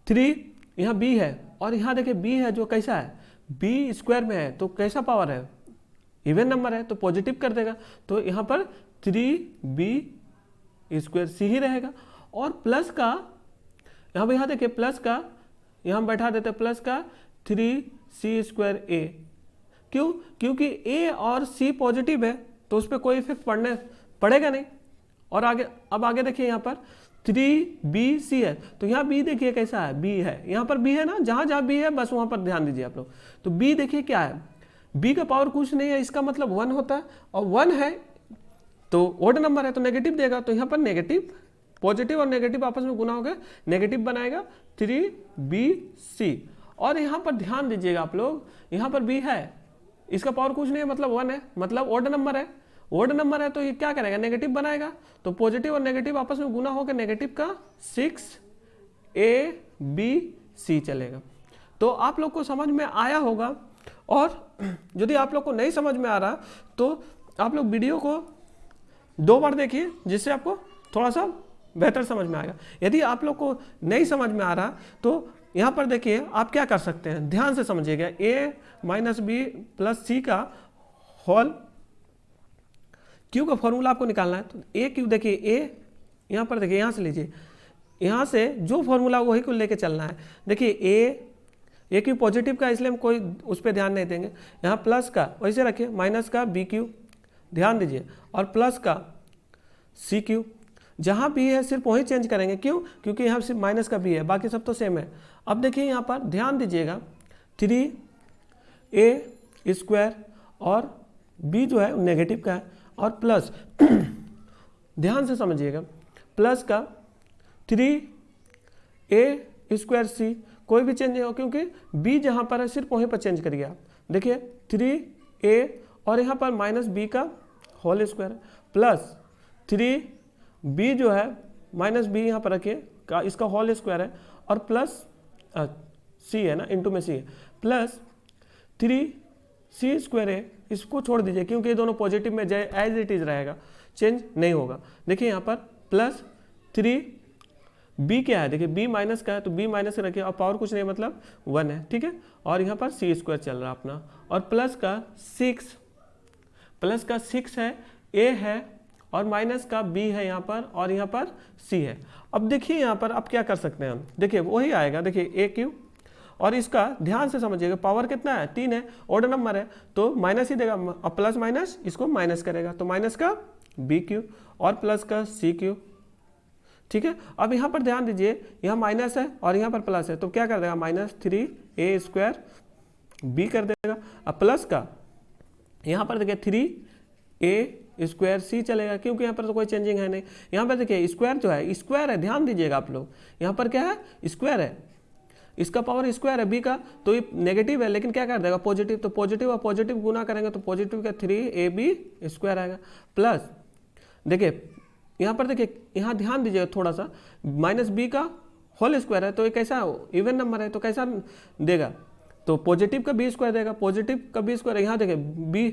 3 यहाँ b है और यहाँ देखिए b है जो कैसा है, b² में है तो कैसा पावर है, इवन नंबर है तो पॉजिटिव कर देगा, तो यहाँ पर 3b² ही रहेगा। और प्लस का यहाँ देखिए, प्लस का यहाँ हम बैठा देते हैं प्लस का 3c²a, क्यों, क्योंकि a और c पॉजिटिव है तो उस पर कोई इफेक्ट पड़ेगा नहीं। और आगे, अब आगे देखिए यहाँ पर 3bc है तो यहाँ b देखिए कैसा है, b है, यहाँ पर b है ना, जहाँ जहाँ b है बस वहाँ पर ध्यान दीजिए आप लोग। तो b देखिए क्या है, b का पावर कुछ नहीं है, इसका मतलब 1 होता है, और 1 है तो ओड नंबर है तो नेगेटिव देगा, तो यहाँ पर नेगेटिव, पॉजिटिव और नेगेटिव आपस में गुना होकर नेगेटिव बनाएगा 3bc। और यहाँ पर ध्यान दीजिएगा आप लोग, यहाँ पर b है, इसका पावर कुछ नहीं है मतलब 1 है, मतलब ओड नंबर है, ओड नंबर है तो ये क्या करेगा, नेगेटिव बनाएगा, तो पॉजिटिव और नेगेटिव आपस में गुना होकर नेगेटिव का 6abc चलेगा। तो आप लोग को समझ में आया होगा, और यदि आप लोग को नहीं समझ में आ रहा तो आप लोग वीडियो को 2 बार देखिए, जिससे आपको थोड़ा सा बेहतर समझ में आएगा। यदि आप लोग को नहीं समझ में आ रहा तो यहाँ पर देखिए आप क्या कर सकते हैं, ध्यान से समझिएगा, a - b + c का होल क्यू का फॉर्मूला आपको निकालना है। तो ए क्यू देखिए, ए यहाँ पर देखिए, यहाँ से लीजिए, यहाँ से जो फॉर्मूला वही को लेके चलना है। देखिए ए क्यू पॉजिटिव का, इसलिए हम कोई उस पर ध्यान नहीं देंगे। यहाँ प्लस का वैसे रखिए, माइनस का BQ, ध्यान दीजिए, और प्लस का CQ, जहाँ भी है सिर्फ वही चेंज करेंगे, क्यों, क्योंकि यहाँ सिर्फ माइनस का भी है, बाकी सब तो सेम है। अब देखिए यहाँ पर ध्यान दीजिएगा, 3a² और b जो है नेगेटिव का है, और प्लस ध्यान से समझिएगा, प्लस का 3a²c, कोई भी चेंज नहीं हो, क्योंकि b जहाँ पर है सिर्फ वहीं पर चेंज करिए आप। देखिए 3a और यहाँ पर -b का होल स्क्वायर प्लस 3b जो है -b यहाँ पर रखिए का, इसका होल स्क्वायर है, और प्लस c है ना, इंटू में c है, प्लस 3c²a, इसको छोड़ दीजिए क्योंकि ये दोनों पॉजिटिव में जाए, एज इट इज रहेगा, चेंज नहीं होगा। देखिए यहाँ पर प्लस 3b क्या है, देखिए b माइनस का है तो b माइनस रखिए, और पावर कुछ नहीं मतलब 1 है, ठीक है, और यहाँ पर c² चल रहा है अपना, और प्लस का 6 है, a है, और माइनस का b है यहाँ पर, और यहाँ पर c है। अब देखिए यहाँ पर आप क्या कर सकते हैं हम, देखिए वही आएगा, देखिए AQ, और इसका ध्यान से समझिएगा, पावर कितना है, 3 है, ऑड नंबर है तो माइनस ही देगा, और प्लस माइनस इसको माइनस करेगा, तो माइनस का BQ और प्लस का CQ, ठीक है। अब यहाँ पर ध्यान दीजिए, यहाँ माइनस है और यहाँ पर प्लस है, तो क्या कर देगा, -3a² b कर देगा, अब प्लस का यहाँ पर देखिए 3a² c चलेगा, क्योंकि यहाँ पर तो कोई चेंजिंग है नहीं। यहाँ पर देखिए स्क्वायर जो है, स्क्वायर है, ध्यान दीजिएगा आप लोग, यहाँ पर क्या है, स्क्वायर है, इसका पावर स्क्वायर है b का, तो ये नेगेटिव है, लेकिन क्या कर देगा, पॉजिटिव, तो पॉजिटिव और पॉजिटिव गुना करेंगे तो पॉजिटिव का 3ab² आएगा, प्लस देखिए यहाँ पर देखिए, यहाँ ध्यान दीजिएगा थोड़ा सा, -b का होल स्क्वायर है तो ये कैसा इवन नंबर है तो कैसा देगा, तो पॉजिटिव का b² देगा, पॉजिटिव का b², यहाँ देखिए b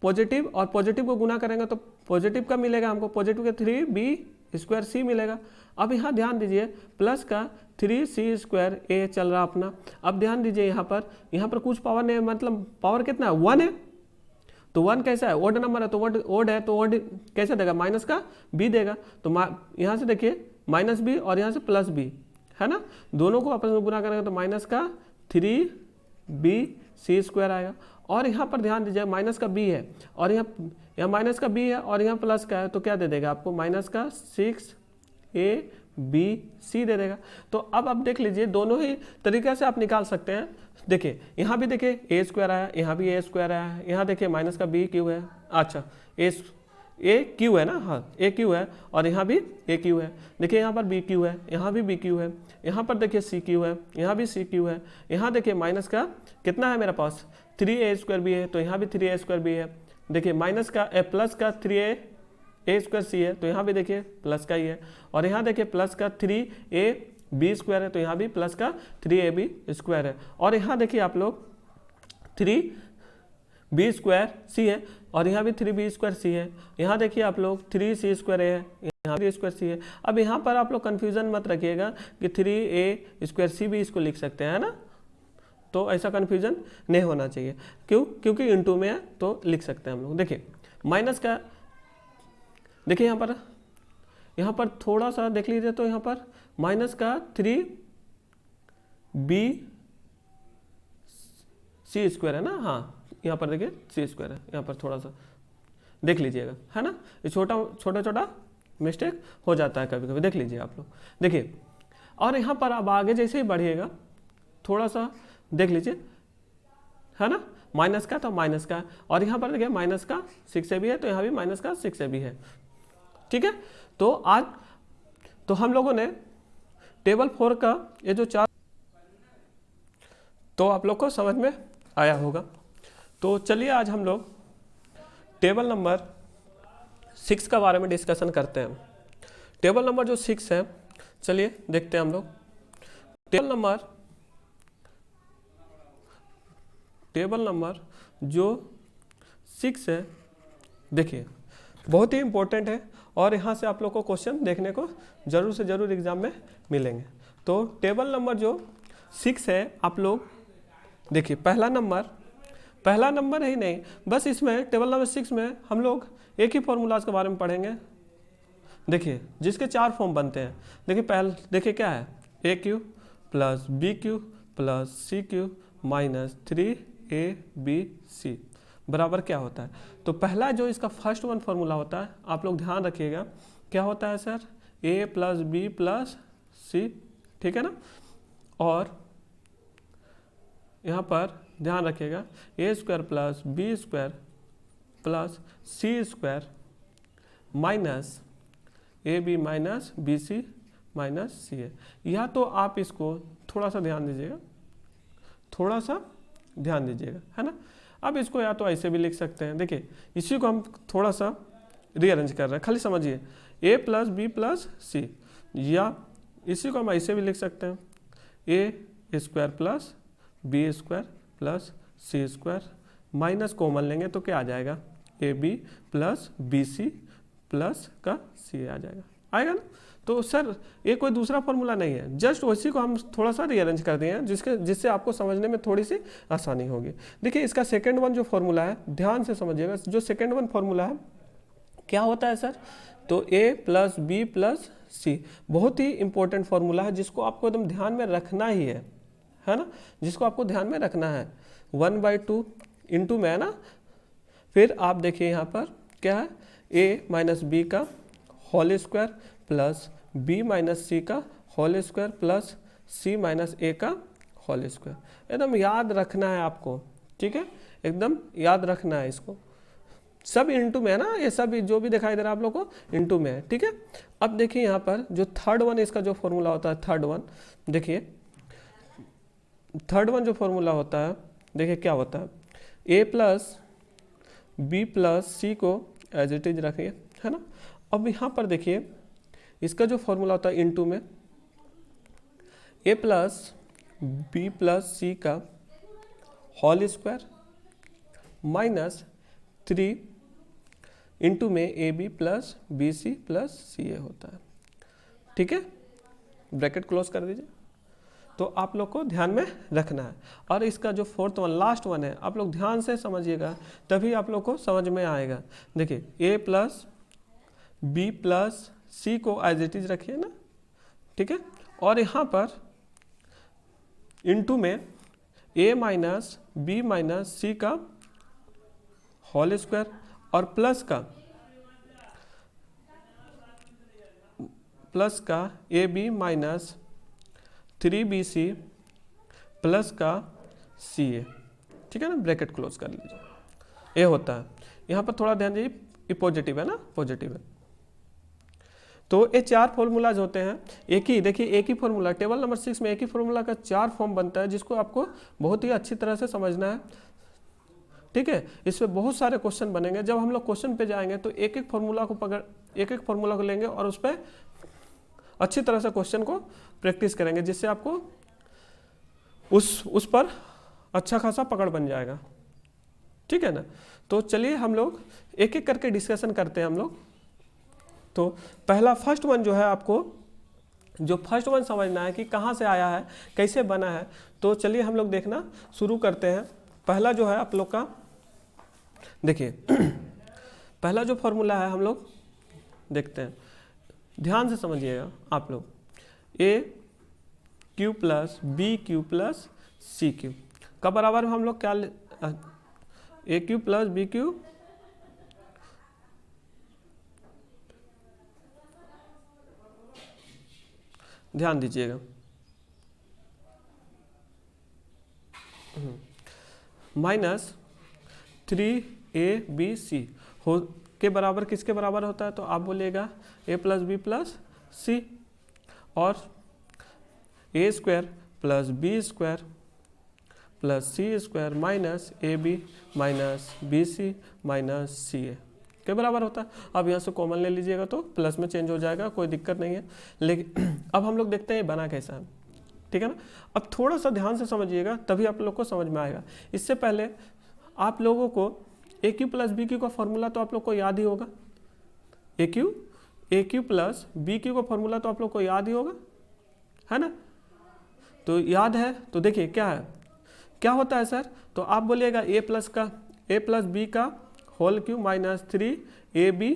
पॉजिटिव और पॉजिटिव को गुना करेंगे तो पॉजिटिव का मिलेगा हमको, पॉजिटिव का 3b² मिलेगा। अब यहाँ ध्यान दीजिए, प्लस का 3c²a चल रहा अपना। अब ध्यान दीजिए यहाँ पर कुछ पावर नहीं है, मतलब पावर कितना है, 1 है, तो 1 कैसा है, ओड नंबर है, तो ओड है तो ओड कैसे देगा, माइनस का b देगा, तो यहाँ से देखिए -b और यहाँ से +b है ना, दोनों को आपस में गुना करेंगे तो माइनस का 3bc² आएगा। और यहाँ पर ध्यान दीजिए, माइनस का b है और यहाँ माइनस का b है और यहाँ प्लस का है, तो क्या दे देगा आपको, माइनस का 6abc दे देगा। तो अब आप देख लीजिए, दोनों ही तरीके से आप निकाल सकते हैं। देखिए यहाँ भी देखिए a² आया, यहाँ भी a² आया, यहाँ देखिए माइनस का BQ है, अच्छा AQ है ना, हाँ AQ है, और यहाँ भी AQ है, देखिए यहाँ पर BQ है, यहाँ भी BQ है, यहाँ पर देखिए CQ है, यहाँ भी CQ है, यहाँ देखिए माइनस का कितना है मेरे पास, 3a² है, तो यहाँ भी 3a² है, देखिए माइनस का प्लस का 3a² c है, तो यहाँ भी देखिए प्लस का ही है, और यहाँ देखिए प्लस का 3a बी स्क्वायर है तो यहाँ भी प्लस का 3ab स्क्वायर है। और यहाँ देखिए आप लोग 3b स्क्वायर सी है और यहाँ भी 3b स्क्वायर सी है। यहाँ देखिए आप लोग 3c स्क्वायर है, यहाँ 3 स्क्वायर सी है। अब यहाँ पर आप लोग कन्फ्यूजन मत रखिएगा कि 3a स्क्वायर सी भी इसको लिख सकते हैं, है ना। तो ऐसा कन्फ्यूजन नहीं होना चाहिए, क्यों? क्योंकि इंटू में है तो लिख सकते हैं हम लोग। देखिए माइनस का, देखिए यहाँ पर थोड़ा सा देख लीजिए तो यहाँ पर माइनस का 3b सी स्क्वायर है ना। हाँ यहाँ पर देखिए सी स्क्वायर है, यहाँ पर थोड़ा सा देख लीजिएगा, है ना। ये छोटा मिस्टेक हो जाता है कभी कभी, देख लीजिए आप लोग। देखिए और यहाँ पर अब आगे जैसे ही बढ़िएगा थोड़ा सा देख लीजिए, है ना। माइनस का तो माइनस का, और यहाँ पर देखिए माइनस का 6 भी है तो यहाँ भी माइनस का 6 भी है, ठीक है। तो आज तो हम लोगों ने टेबल 4 का ये जो 4 तो आप लोग को समझ में आया होगा। तो चलिए आज हम लोग टेबल नंबर 6 का बारे में डिस्कशन करते हैं। टेबल नंबर जो 6 है, चलिए देखते हैं हम लोग। टेबल नंबर जो 6 है, देखिए बहुत ही इंपॉर्टेंट है और यहाँ से आप लोग को क्वेश्चन देखने को जरूर से जरूर एग्जाम में मिलेंगे। तो टेबल नंबर जो 6 है, आप लोग देखिए पहला नंबर ही नहीं, बस इसमें टेबल नंबर 6 में हम लोग एक ही फॉर्मूलाज के बारे में पढ़ेंगे। देखिए जिसके 4 फॉर्म बनते हैं। देखिए क्या है, a Q plus B Q plus c cube minus 3ab बराबर क्या होता है। तो पहला जो इसका फर्स्ट वन फॉर्मूला होता है, आप लोग ध्यान रखिएगा क्या होता है sir, a plus B plus c, ठीक है ना। और यहाँ पर ध्यान रखिएगा a square plus B square plus C square minus A B minus B C minus c a. या तो आप इसको थोड़ा सा ध्यान दीजिएगा, है ना। अब इसको या तो ऐसे भी लिख सकते हैं। देखिए इसी को हम थोड़ा सा रीअरेंज कर रहे हैं, खाली समझिए a प्लस बी प्लस सी, या इसी को हम ऐसे भी लिख सकते हैं a square plus B square plus C square, minus common लेंगे तो क्या आ जाएगा, A B plus B C plus का सी आएगा ना। तो सर ये कोई दूसरा फॉर्मूला नहीं है, जस्ट उसी को हम थोड़ा सा रीअरेंज कर दिए हैं जिससे आपको समझने में थोड़ी सी आसानी होगी। देखिए इसका सेकंड वन जो फॉर्मूला है, ध्यान से समझिएगा, जो सेकंड वन फॉर्मूला है क्या होता है सर, तो a प्लस बी प्लस सी, बहुत ही इंपॉर्टेंट फॉर्मूला है जिसको आपको एकदम ध्यान में रखना ही है ना, जिसको आपको ध्यान में रखना है। 1/2 इंटू में है ना। फिर आप देखिए यहाँ पर क्या है, a माइनस बी का whole square plus b minus सी का whole square plus c minus a का होल स्क्वायर। एकदम याद रखना है आपको, ठीक है, एकदम याद रखना है इसको। सब इंटू में है ना, ये सब जो भी दिखाई दे रहा है आप लोग को इंटू में है, ठीक है। अब देखिए यहाँ पर जो थर्ड वन इसका जो फॉर्मूला होता है, थर्ड वन जो फॉर्मूला होता है, देखिए क्या होता है, a plus B plus c को एज इट इज रखिए, है ना। अब यहाँ पर देखिए इसका जो फॉर्मूला होता है इंटू में a plus B plus c का होल स्क्वायर माइनस 3 इंटू में a B plus B C plus c a होता है, ठीक है। ब्रैकेट क्लोज कर दीजिए। तो आप लोग को ध्यान में रखना है। और इसका जो फोर्थ वन लास्ट वन है, आप लोग ध्यान से समझिएगा तभी आप लोग को समझ में आएगा। देखिए a plus B plus c को एज इट इज रखिए ना, ठीक है। और यहाँ पर इंटू में a माइनस बी माइनस सी का होल स्क्वायर और प्लस का a B minus 3bc plus का सी ए, ठीक है ना। ब्रैकेट क्लोज कर लीजिए, ये होता है। यहाँ पर थोड़ा ध्यान दीजिए, ये पॉजिटिव है ना, पॉजिटिव है। तो ये 4 फॉर्मूलाज होते हैं, एक ही फॉर्मूला, टेबल नंबर 6 में एक ही फॉर्मूला का 4 फॉर्म बनता है, जिसको आपको बहुत ही अच्छी तरह से समझना है, ठीक है। इसमें बहुत सारे क्वेश्चन बनेंगे। जब हम लोग क्वेश्चन पे जाएंगे तो एक एक फॉर्मूला को लेंगे और उस पर अच्छी तरह से क्वेश्चन को प्रैक्टिस करेंगे, जिससे आपको उस पर अच्छा खासा पकड़ बन जाएगा, ठीक है ना। तो चलिए हम लोग एक एक करके डिस्कशन करते हैं हम लोग। तो पहला फर्स्ट वन जो है, आपको जो फर्स्ट वन समझना है कि कहाँ से आया है, कैसे बना है। तो चलिए हम लोग देखना शुरू करते हैं। पहला जो है आप लोग का देखिए पहला जो फॉर्मूला है हम लोग देखते हैं, ध्यान से समझिएगा आप लोग। A Q plus B Q plus c cube का बराबर हम लोग क्या, a Q plus B cube ध्यान दीजिएगा, माइनस 3ab हो के बराबर किसके बराबर होता है, तो आप बोलिएगा a plus B plus c, और a square plus B square plus C square minus A B minus B C minus C a के बराबर होता है। अब यहाँ से कॉमन ले लीजिएगा तो प्लस में चेंज हो जाएगा, कोई दिक्कत नहीं है। लेकिन अब हम लोग देखते हैं ये बना कैसा है, ठीक है ना। अब थोड़ा सा ध्यान से समझिएगा, तभी आप लोग को समझ में आएगा। इससे पहले आप लोगों को ए क्यू प्लस बी क्यू का फॉर्मूला तो आप लोग को याद ही होगा। ए क्यू प्लस बी क्यू का फॉर्मूला तो आप लोग को याद ही होगा, है ना। तो याद है तो देखिए क्या है, क्या होता है सर, तो आप बोलिएगा ए प्लस बी का होल क्यू माइनस 3ab,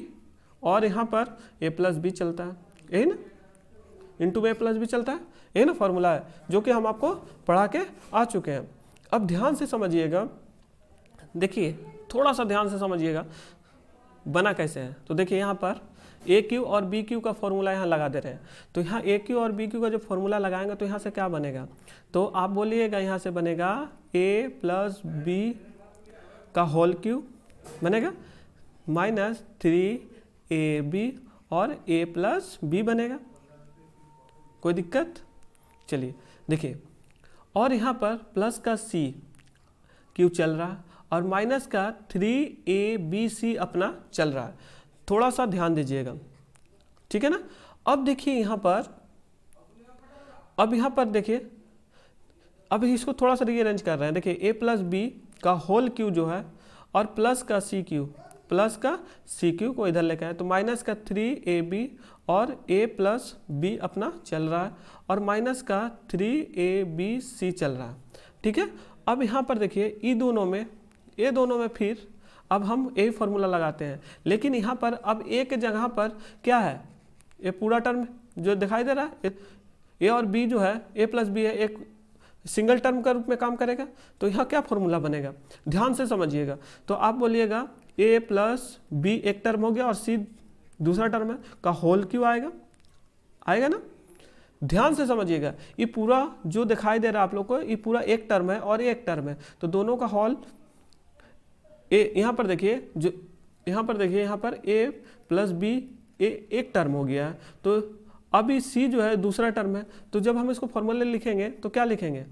और यहाँ पर ए प्लस बी चलता है, यही ना, इंटू ए प्लस बी चलता है, यही ना फॉर्मूला है जो कि हम आपको पढ़ा के आ चुके हैं। अब ध्यान से समझिएगा, देखिए थोड़ा सा ध्यान से समझिएगा बना कैसे है। तो देखिए यहाँ पर ए क्यू और बी क्यू का फॉर्मूला यहाँ लगा दे रहे हैं। तो यहाँ ए क्यू और बी क्यू का जो फॉर्मूला लगाएंगे तो यहाँ से क्या बनेगा, तो आप बोलिएगा यहाँ से बनेगा ए प्लस बी का होल क्यू बनेगा माइनस 3ab और a प्लस बी बनेगा, कोई दिक्कत। चलिए देखिए, और यहाँ पर प्लस का c क्यू चल रहा है और माइनस का 3abc अपना चल रहा है, थोड़ा सा ध्यान दीजिएगा, ठीक है ना। अब देखिए यहाँ पर, अब यहाँ पर देखिए, अब इसको थोड़ा सा रीअरेंज कर रहे हैं। देखिए a प्लस बी का होल क्यू जो है और प्लस का सी क्यू को इधर लेकर आए, तो माइनस का 3ab और a प्लस बी अपना चल रहा है और माइनस का 3abc चल रहा है, ठीक है। अब यहाँ पर देखिए ये दोनों में फिर अब हम ए फॉर्मूला लगाते हैं, लेकिन यहाँ पर अब ए के जगह पर क्या है, ये पूरा टर्म जो दिखाई दे रहा है, ए और बी जो है ए प्लस बी है, एक सिंगल टर्म का रूप में काम करेगा। तो यहाँ क्या फॉर्मूला बनेगा, ध्यान से समझिएगा। तो आप बोलिएगा ए प्लस बी एक टर्म हो गया और सी दूसरा टर्म है का होल क्यू आएगा ना। ध्यान से समझिएगा, ये पूरा जो दिखाई दे रहा है आप लोग को, ये पूरा एक टर्म है और एक टर्म है, तो दोनों का होल ए। यहाँ पर देखिए यहाँ पर ए प्लस बी एक टर्म हो गया है, तो अभी सी जो है दूसरा टर्म है। तो जब हम इसको फॉर्मूले लिखेंगे तो क्या लिखेंगे,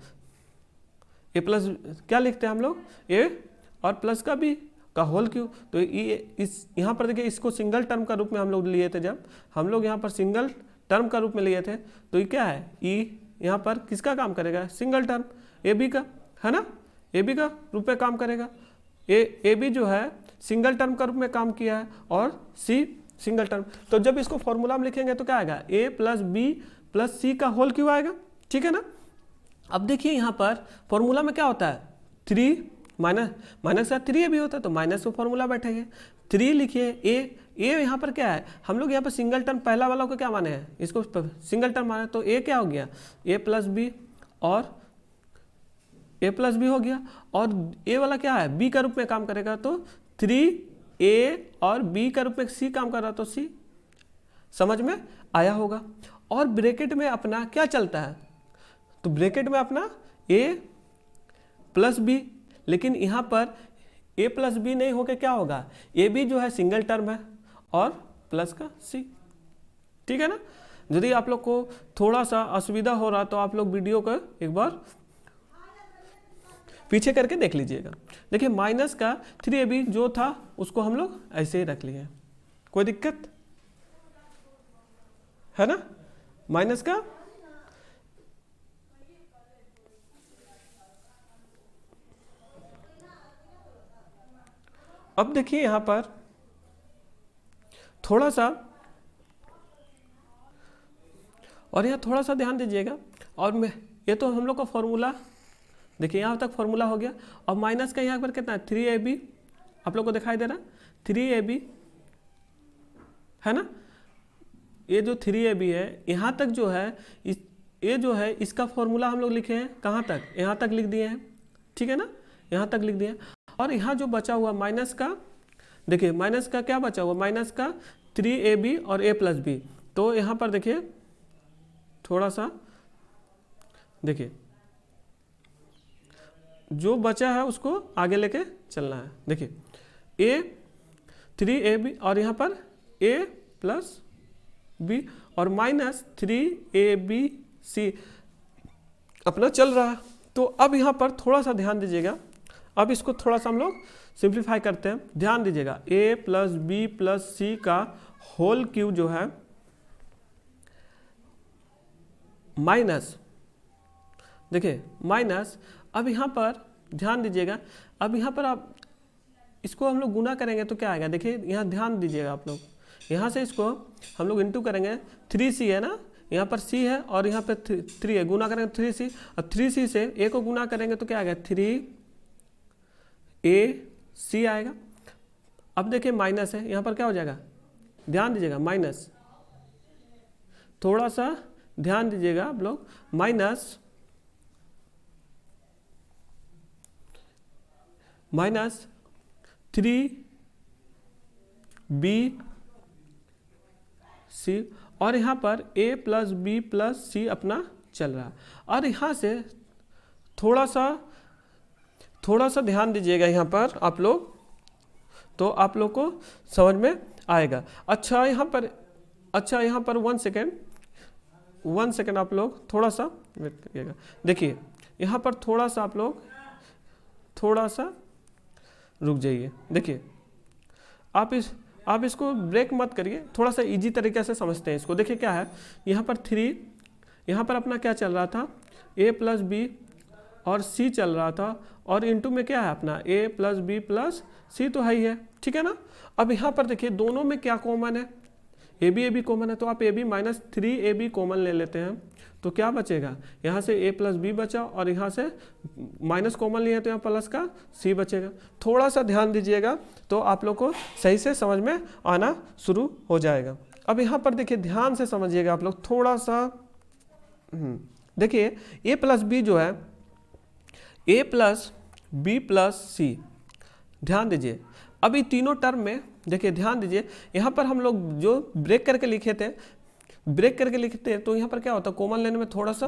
ए प्लस क्या लिखते हैं हम लोग, ए और प्लस का बी का होल क्यू। तो इस यहाँ पर देखिए, इसको सिंगल टर्म का रूप में हम लोग लिए थे, जब हम लोग यहाँ पर सिंगल टर्म का रूप में लिए थे, तो ये क्या है, ई यहाँ पर किसका काम करेगा, सिंगल टर्म ए बी का, है ना, ए बी का रूप में काम करेगा। ए बी जो है सिंगल टर्म का रूप में काम किया है और सी सिंगल टर्म। तो जब इसको फॉर्मूला में लिखेंगे तो क्या आएगा, ए प्लस बी प्लस सी का होल क्यू आएगा, ठीक है ना। अब देखिए यहाँ पर फॉर्मूला में क्या होता है, 3 माइनस का 3 भी होता है, तो माइनस को फॉर्मूला बैठेंगे, 3 लिखिए। ए यहाँ पर क्या है, हम लोग यहाँ पर सिंगल टर्म पहला वाला को क्या माने हैं, इसको सिंगल टर्म माने, तो ए क्या हो गया, ए प्लस बी और ए प्लस बी हो गया, और ए वाला क्या है, बी का रूप में काम करेगा, तो 3a और b का रूप में c काम कर रहा, तो c समझ में आया होगा। और ब्रैकेट में अपना क्या चलता है, तो ब्रैकेट में अपना a प्लस बी, लेकिन यहाँ पर a प्लस बी नहीं होकर क्या होगा, ए बी जो है सिंगल टर्म है और प्लस का c, ठीक है ना। यदि आप लोग को थोड़ा सा असुविधा हो रहा तो आप लोग वीडियो को एक बार पीछे करके देख लीजिएगा। देखिए माइनस का 3ab जो था उसको हम लोग ऐसे ही रख लिए, कोई दिक्कत है ना। माइनस का अब देखिए यहां पर थोड़ा सा, और यहाँ थोड़ा सा ध्यान दीजिएगा, और मैं ये तो हम लोग का फॉर्मूला देखिए यहाँ तक फॉर्मूला हो गया। और माइनस का यहाँ पर कितना है 3ab, आप लोग को दिखाई दे रहा 3ab है ना। ये जो 3ab है यहाँ तक जो है ये जो है इसका फॉर्मूला हम लोग लिखे हैं कहाँ तक, यहाँ तक लिख दिए हैं, ठीक है ना, यहाँ तक लिख दिए। और यहाँ जो बचा हुआ माइनस का, देखिए माइनस का क्या बचा हुआ, माइनस का 3ab और a प्लस बी। तो यहाँ पर देखिए थोड़ा सा देखिए जो बचा है उसको आगे लेके चलना है। देखिए a 3ab और यहाँ पर a प्लस बी और माइनस 3abc अपना चल रहा है। तो अब यहाँ पर थोड़ा सा ध्यान दीजिएगा, अब इसको थोड़ा सा हम लोग सिंप्लीफाई करते हैं। ध्यान दीजिएगा a plus B plus c का होल क्यूब जो है माइनस, देखिए माइनस, अब यहाँ पर ध्यान दीजिएगा, अब यहाँ पर आप इसको हम लोग गुना करेंगे तो क्या आएगा, देखिए यहाँ ध्यान दीजिएगा आप लोग, यहाँ से इसको हम लोग इंटू करेंगे 3c है ना, यहाँ पर c है और यहाँ पर 3 है, गुना करेंगे 3c और 3c से a को गुना करेंगे तो क्या आएगा 3ac आएगा। अब देखिए माइनस है, यहाँ पर क्या हो जाएगा, ध्यान दीजिएगा माइनस, थोड़ा सा ध्यान दीजिएगा आप लोग, माइनस 3bc और यहाँ पर a प्लस बी प्लस सी अपना चल रहा है। और यहाँ से थोड़ा सा ध्यान दीजिएगा यहाँ पर आप लोग, तो आप लोग को समझ में आएगा। अच्छा यहाँ पर 1 सेकेंड आप लोग थोड़ा सा वेट करिएगा। देखिए यहाँ पर थोड़ा सा आप लोग थोड़ा सा रुक जाइए। देखिए आप इसको ब्रेक मत करिए, थोड़ा सा इजी तरीके से समझते हैं इसको। देखिए क्या है, यहाँ पर 3, यहाँ पर अपना क्या चल रहा था a प्लस बी और c चल रहा था, और इंटू में क्या है अपना a plus B plus c तो है ही है, ठीक है ना। अब यहाँ पर देखिए दोनों में क्या कॉमन है, ए बी कॉमन है, तो आप ab माइनस 3ab कॉमन ले लेते हैं तो क्या बचेगा, यहाँ से a प्लस बी बचा और यहाँ से माइनस कॉमन लिया तो यहाँ प्लस का c बचेगा। थोड़ा सा ध्यान दीजिएगा तो आप लोग को सही से समझ में आना शुरू हो जाएगा। अब यहाँ पर देखिए ध्यान से समझिएगा आप लोग थोड़ा सा, देखिए a प्लस बी जो है a प्लस बी प्लस सी, ध्यान दीजिए अभी तीनों टर्म में देखिए ध्यान दीजिए, यहाँ पर हम लोग जो ब्रेक करके लिखे थे तो यहाँ पर क्या होता है, कॉमन लेने में थोड़ा सा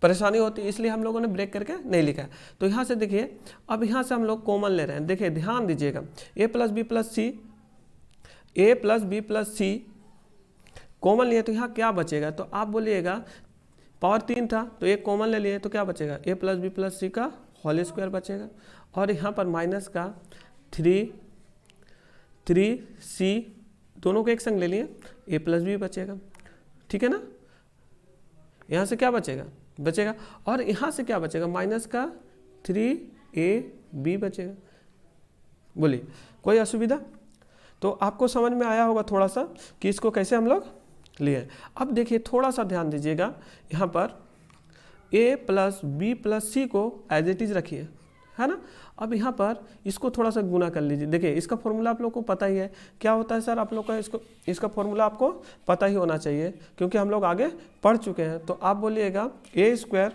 परेशानी होती है, इसलिए हम लोगों ने ब्रेक करके नहीं लिखा है। तो यहाँ से देखिए अब यहाँ से हम लोग कॉमन ले रहे हैं, देखिए ध्यान दीजिएगा a plus B plus c common लिए तो यहाँ क्या बचेगा, तो आप बोलिएगा पावर 3 था तो एक कॉमन ले लिए तो क्या बचेगा a plus B plus c का होल स्क्वायर बचेगा, और यहाँ पर माइनस का 3c दोनों को एक संग ले लिए a प्लस बी बचेगा, ठीक है ना। यहाँ से क्या बचेगा और यहाँ से क्या बचेगा, माइनस का 3ab बचेगा। बोलिए कोई असुविधा, तो आपको समझ में आया होगा थोड़ा सा कि इसको कैसे हम लोग लिए। अब देखिए थोड़ा सा ध्यान दीजिएगा, यहाँ पर a plus B plus c को एज इट इज रखिए, है ना। अब यहाँ पर इसको थोड़ा सा गुना कर लीजिए। देखिए इसका फॉर्मूला आप लोग को पता ही है, क्या होता है सर आप लोग का, इसका फॉर्मूला आपको पता ही होना चाहिए क्योंकि हम लोग आगे पढ़ चुके हैं। तो आप बोलिएगा a स्क्वायर,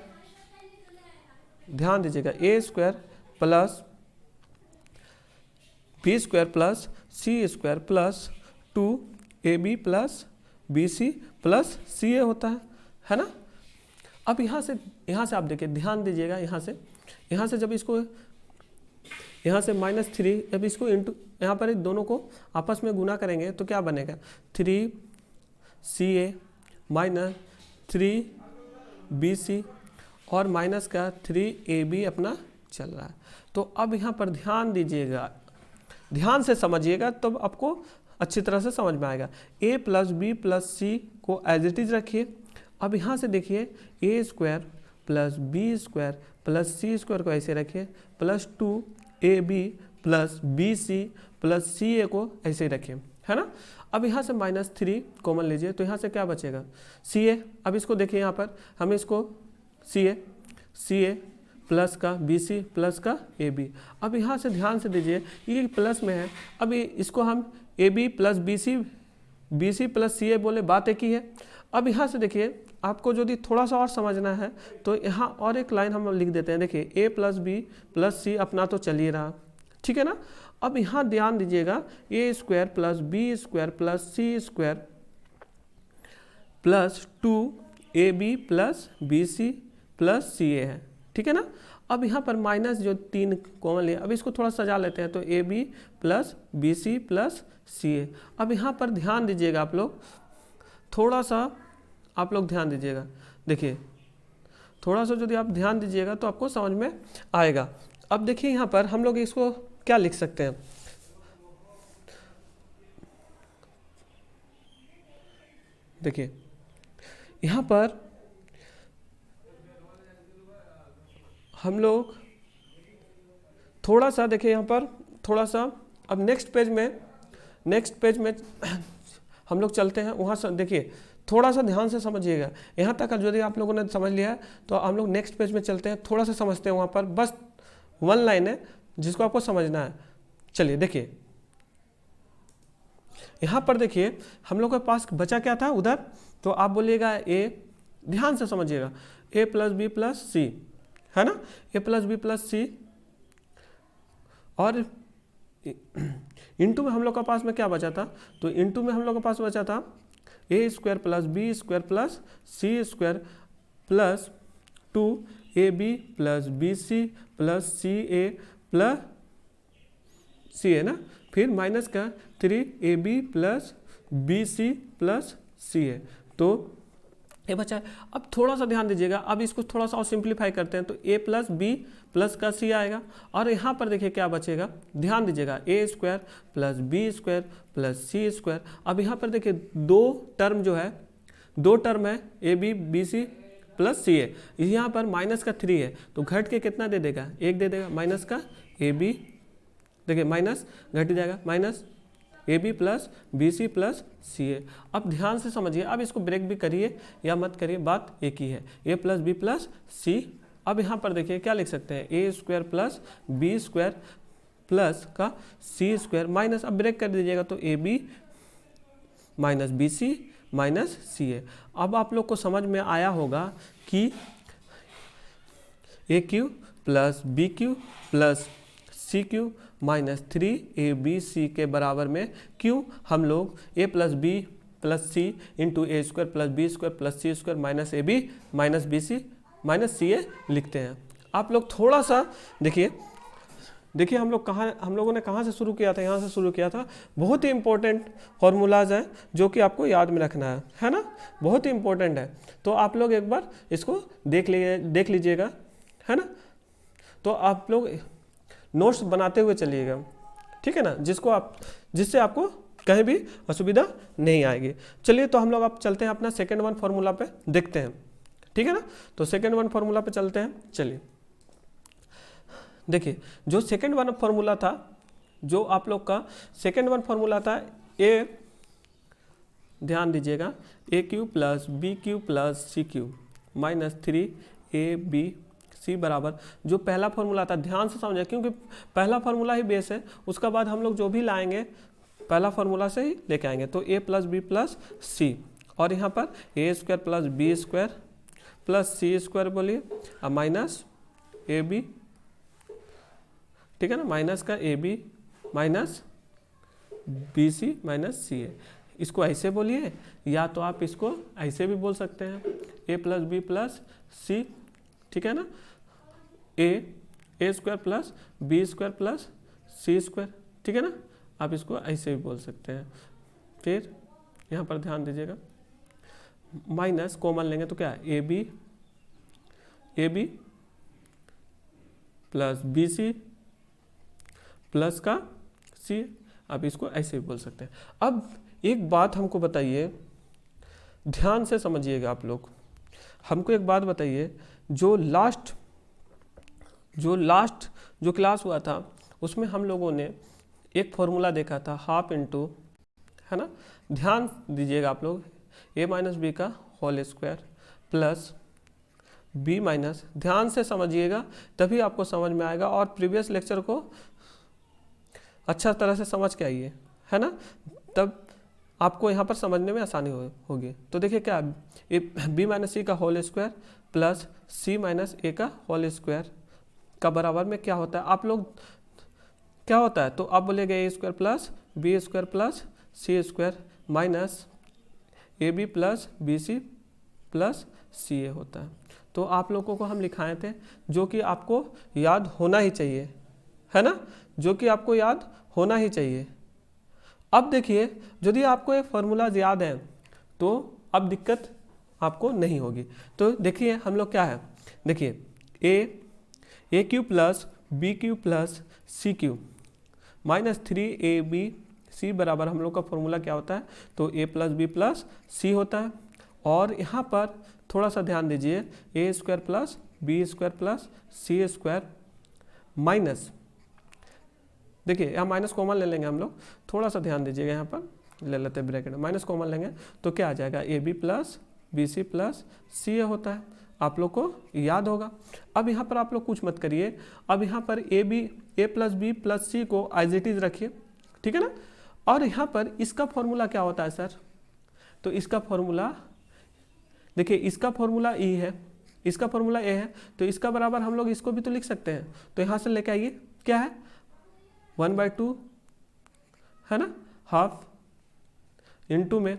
ध्यान दीजिएगा a square plus B square plus C square plus 2ab plus bc plus ca होता है ना। अब यहाँ से आप देखिए ध्यान दीजिएगा, यहाँ से जब इसको यहाँ से -3 जब इसको इंटू यहाँ पर दोनों को आपस में गुना करेंगे तो क्या बनेगा 3ca माइनस 3bc और माइनस का 3ab अपना चल रहा है। तो अब यहाँ पर ध्यान दीजिएगा, ध्यान से समझिएगा तब आपको अच्छी तरह से समझ में आएगा। a plus B plus c को एज इट इज रखिए अब यहाँ से देखिए a square plus B square plus C square को ऐसे रखिए plus 2ab plus bc plus ca को ऐसे रखिए, है ना। अब यहाँ से -3 कॉमन लीजिए तो यहाँ से क्या बचेगा ca। अब इसको देखिए यहाँ पर हम इसको ca प्लस का bc प्लस का ab। अब यहाँ से ध्यान से दीजिए ये प्लस में है, अब इसको हम ab plus bc plus ca बोले, बात एक ही है। अब यहाँ से देखिए आपको यदि थोड़ा सा और समझना है तो यहाँ और एक लाइन हम लिख देते हैं। देखिए a प्लस बी प्लस सी अपना तो चल ही रहा, ठीक है ना। अब यहाँ ध्यान दीजिएगा a square plus B square plus C square plus 2ab plus bc plus ca है, ठीक है ना। अब यहाँ पर माइनस जो 3 कॉमन लिया, अब इसको थोड़ा सजा लेते हैं तो ab plus bc plus ca। अब यहाँ पर ध्यान दीजिएगा आप लोग, थोड़ा सा आप लोग ध्यान दीजिएगा। देखिए थोड़ा सा यदि आप ध्यान दीजिएगा तो आपको समझ में आएगा। अब देखिए यहाँ पर हम लोग इसको क्या लिख सकते हैं, देखिए यहाँ पर हम लोग थोड़ा सा देखिए यहाँ पर थोड़ा सा, अब नेक्स्ट पेज में हम लोग चलते हैं, वहाँ से देखिए थोड़ा सा ध्यान से समझिएगा। यहाँ तक यदि आप लोगों ने समझ लिया है तो हम लोग नेक्स्ट पेज में चलते हैं, थोड़ा सा समझते हैं। वहाँ पर बस 1 लाइन है जिसको आपको समझना है। चलिए देखिए यहाँ पर देखिए हम लोग के पास बचा क्या था उधर, तो आप बोलिएगा a, ध्यान से समझिएगा, a plus B plus c, है ना, a plus B plus c, और इंटू में हम लोग के पास में क्या बचा था, तो इंटू में हम लोग के पास बचा था a square plus B square plus C square plus 2ab plus bc plus ca plus c है ना, फिर माइनस का 3ab plus bc plus ca। तो ये बचा है। अब थोड़ा सा ध्यान दीजिएगा, अब इसको थोड़ा सा और सिंप्लीफाई करते हैं तो a प्लस बी प्लस का c आएगा, और यहाँ पर देखिए क्या बचेगा, ध्यान दीजिएगा a square plus B square plus C square. अब यहाँ पर देखिए दो टर्म है ए b b C plus c a, यहाँ पर माइनस का 3 है तो घट के कितना दे देगा, 1 दे देगा, माइनस का ए बी, देखिए माइनस घट जाएगा, minus A B plus B C plus c ए। अब ध्यान से समझिए, अब इसको ब्रेक भी करिए या मत करिए, बात एक ही है, a plus B plus c. अब यहाँ पर देखिए क्या लिख सकते हैं, a square plus B square plus का सी स्क्वायर माइनस, अब ब्रेक कर दीजिएगा तो a B minus B C minus सी ए। अब आप लोग को समझ में आया होगा कि a Q plus B Q plus c cube minus 3abc के बराबर में क्यों हम लोग a plus B plus c into a square plus B square plus C square minus A B minus B C minus C a लिखते हैं। आप लोग थोड़ा सा देखिए हम लोगों ने कहाँ से शुरू किया था, यहाँ से शुरू किया था। बहुत ही इंपॉर्टेंट फार्मूलाज हैं जो कि आपको याद में रखना है ना, बहुत ही इंपॉर्टेंट है। तो आप लोग एक बार इसको देख लीजिएगा, है ना। तो आप लोग नोट्स बनाते हुए चलिएगा, ठीक है ना, जिससे आपको कहीं भी असुविधा नहीं आएगी। चलिए तो हम लोग अब चलते हैं अपना सेकेंड वन फार्मूला पे देखते हैं, ठीक है ना। तो सेकेंड वन फार्मूला पे चलते हैं। चलिए देखिए जो सेकेंड वन फार्मूला था, जो आप लोग का सेकेंड वन फार्मूला था, ए ध्यान दीजिएगा, a Q plus B Q plus c cube minus 3ab c बराबर, जो पहला फार्मूला था ध्यान से समझे क्योंकि पहला फार्मूला ही बेस है, उसका बाद हम लोग जो भी लाएंगे पहला फार्मूला से ही लेके आएंगे। तो a plus B plus c, और यहाँ पर a square plus B square plus C square बोलिए, अब माइनस ए बी, ठीक है ना, माइनस का a B minus B C minus C a. इसको ऐसे बोलिए या तो आप इसको ऐसे भी बोल सकते हैं, a plus B plus c, ठीक है ना, a square plus B square plus C square, ठीक है ना। आप इसको ऐसे भी बोल सकते हैं। फिर यहाँ पर ध्यान दीजिएगा, माइनस कॉमन लेंगे तो क्या है, A B plus B C plus का सी। आप इसको ऐसे भी बोल सकते हैं। अब एक बात हमको बताइए, ध्यान से समझिएगा आप लोग, हमको एक बात बताइए, जो लास्ट जो क्लास हुआ था उसमें हम लोगों ने एक फॉर्मूला देखा था, हाफ इंटू, है ना, ध्यान दीजिएगा आप लोग, a माइनस बी का whole square plus b minus, ध्यान से समझिएगा तभी आपको समझ में आएगा, और प्रीवियस लेक्चर को अच्छा तरह से समझ के आइए, है ना, तब आपको यहाँ पर समझने में आसानी होगी। तो देखिए क्या, b माइनस सी का whole square plus c minus ए का होल स्क्वायर का बराबर में क्या होता है, आप लोग क्या होता है, तो आप बोलेगा a square plus B square plus C square minus A B plus B C plus c a होता है। तो आप लोगों को हम लिखाए थे, जो कि आपको याद होना ही चाहिए, है ना, जो कि आपको याद होना ही चाहिए। अब देखिए, यदि आपको ये फॉर्मूलाज याद है तो अब दिक्कत आपको नहीं होगी। तो देखिए हम लोग क्या है, देखिए a Q plus B Q plus c cube minus 3ab बराबर हम लोग का फॉर्मूला क्या होता है, तो a plus B plus c होता है। और यहाँ पर थोड़ा सा ध्यान दीजिए, a square plus B square plus C square minus, देखिए यहाँ माइनस कॉमन ले लेंगे हम लोग, थोड़ा सा ध्यान दीजिएगा, यहाँ पर ले लेते हैं ब्रैकेट, माइनस कॉमन लेंगे तो क्या आ जाएगा, A B plus B C plus c a होता है, आप लोग को याद होगा। अब यहाँ पर आप लोग कुछ मत करिए, अब यहाँ पर ए प्लस बी प्लस सी को एज इट इज रखिए, ठीक है ना। और यहाँ पर इसका फॉर्मूला क्या होता है सर, तो इसका फॉर्मूला देखिए, इसका फॉर्मूला ई है, इसका फॉर्मूला ए है, तो इसका बराबर हम लोग इसको भी तो लिख सकते हैं। तो यहाँ से लेके आइए, क्या है 1/2, है ना, हाफ इंटू में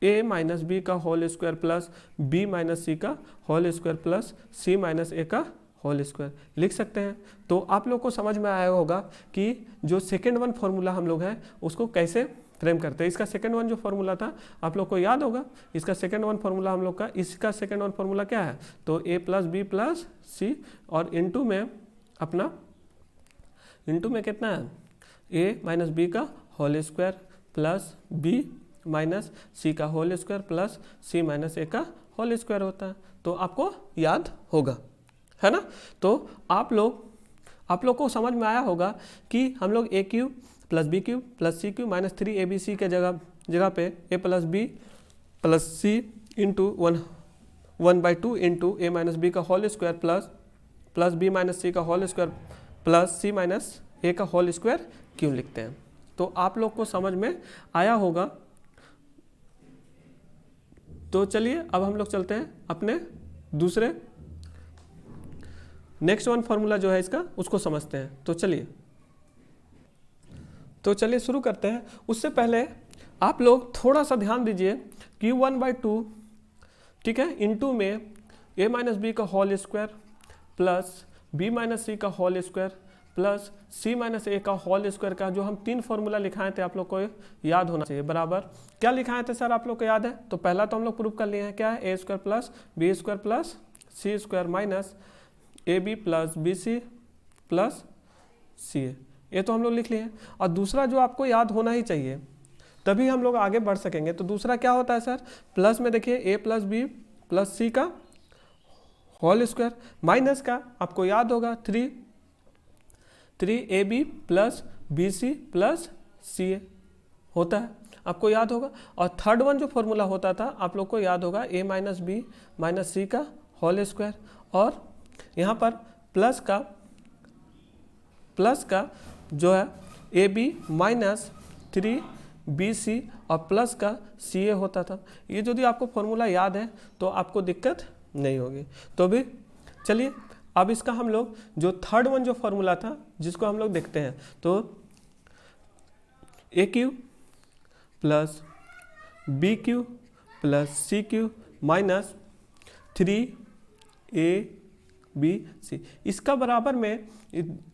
ए माइनस बी का whole square plus B minus सी का होल स्क्वायर प्लस सी माइनस ए का होल स्क्वायर लिख सकते हैं। तो आप लोग को समझ में आया होगा कि जो सेकेंड वन फॉर्मूला हम लोग है उसको कैसे फ्रेम करते हैं। इसका सेकेंड वन जो फॉर्मूला था आप लोग को याद होगा, इसका सेकेंड वन फॉर्मूला हम लोग का, इसका सेकेंड वन फॉर्मूला क्या है, तो a plus B plus c, और इंटू में अपना, इंटू में कितना है, ए माइनस बी का whole square plus B minus सी का होल स्क्वायर प्लस सी माइनस ए का होल स्क्वायर होता है। तो आपको याद होगा, है ना। तो आप लोग को समझ में आया होगा कि हम लोग a Q plus B Q plus c cube minus 3ab के जगह पे a plus B plus c into 1/2 into a minus B का whole square plus B minus सी का होल स्क्वायर प्लस सी माइनस ए का होल स्क्वायर क्यों लिखते हैं। तो आप लोग को समझ में आया होगा। तो चलिए अब हम लोग चलते हैं अपने दूसरे नेक्स्ट वन फॉर्मूला जो है इसका, उसको समझते हैं। तो चलिए शुरू करते हैं। उससे पहले आप लोग थोड़ा सा ध्यान दीजिए कि 1/2, ठीक है, इंटू में ए माइनस बी का whole square plus B minus सी का होल स्क्वायर प्लस सी माइनस ए का होल स्क्वायर का जो हम तीन फॉर्मूला लिखाए थे आप लोग को याद होना चाहिए। बराबर क्या लिखाए थे सर, आप लोग को याद है, तो पहला तो हम लोग प्रूव कर लिए हैं, क्या है, a square plus B square plus C square minus A B plus B C plus c a, ये तो हम लोग लिख लिए हैं। और दूसरा जो आपको याद होना ही चाहिए तभी हम लोग आगे बढ़ सकेंगे। तो दूसरा क्या होता है सर, प्लस में देखिए a plus B plus c का होल स्क्वायर माइनस का आपको याद होगा 3ab plus B C plus c a होता है, आपको याद होगा। और थर्ड वन जो फॉर्मूला होता था आप लोग को याद होगा, ए माइनस बी माइनस सी का होल स्क्वायर, और यहाँ पर प्लस का जो है ए बी माइनस 3bc और प्लस का सी ए होता था। ये यदि आपको फॉर्मूला याद है तो आपको दिक्कत नहीं होगी। तो भी चलिए अब इसका हम लोग जो थर्ड वन जो फॉर्मूला था जिसको हम लोग देखते हैं, तो a Q plus B Q plus c cube minus 3ab, इसका बराबर में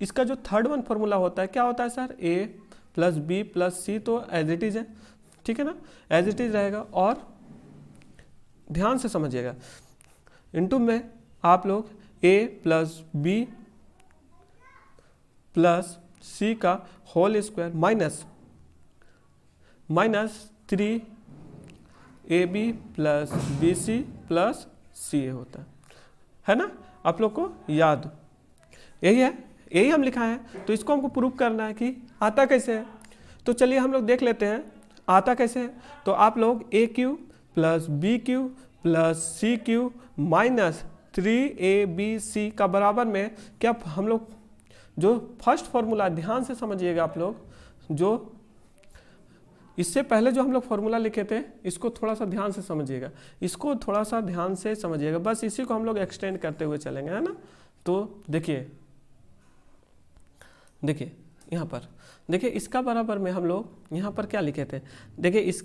इसका जो थर्ड वन फॉर्मूला होता है क्या होता है सर, ए प्लस बी प्लस सी, तो एज इट इज है, ठीक है ना, एज इट इज रहेगा। और ध्यान से समझिएगा, इनटू में आप लोग a plus B plus c का whole square minus 3 AB plus BC plus CA होता है ना। आप लोग को याद यही है, यही हम लिखा है। तो इसको हमको प्रूव करना है कि आता कैसे है। तो चलिए हम लोग देख लेते हैं आता कैसे है। तो आप लोग AQ plus BQ plus CQ minus 3ABC का बराबर में क्या हम लोग जो फर्स्ट फॉर्मूला ध्यान से समझिएगा आप लोग, जो इससे पहले जो हम लोग फॉर्मूला लिखे थे इसको थोड़ा सा ध्यान से समझिएगा, इसको थोड़ा सा ध्यान से समझिएगा, बस इसी को हम लोग एक्सटेंड करते हुए चलेंगे, है ना। तो देखिए यहाँ पर देखिए इसका बराबर में हम लोग यहाँ पर क्या लिखे थे, देखिए इस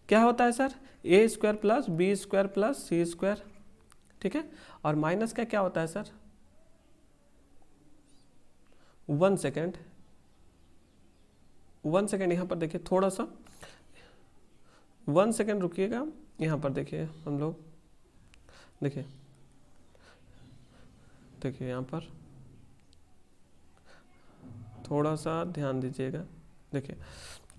क्या होता है sir, A square plus B square plus C square, ठीक है। और माइनस का क्या होता है सर, 1 सेकेंड यहाँ पर देखिए, थोड़ा सा 1 सेकेंड रुकिएगा। यहाँ पर देखिए हम लोग देखिए यहाँ पर थोड़ा सा ध्यान दीजिएगा। देखिए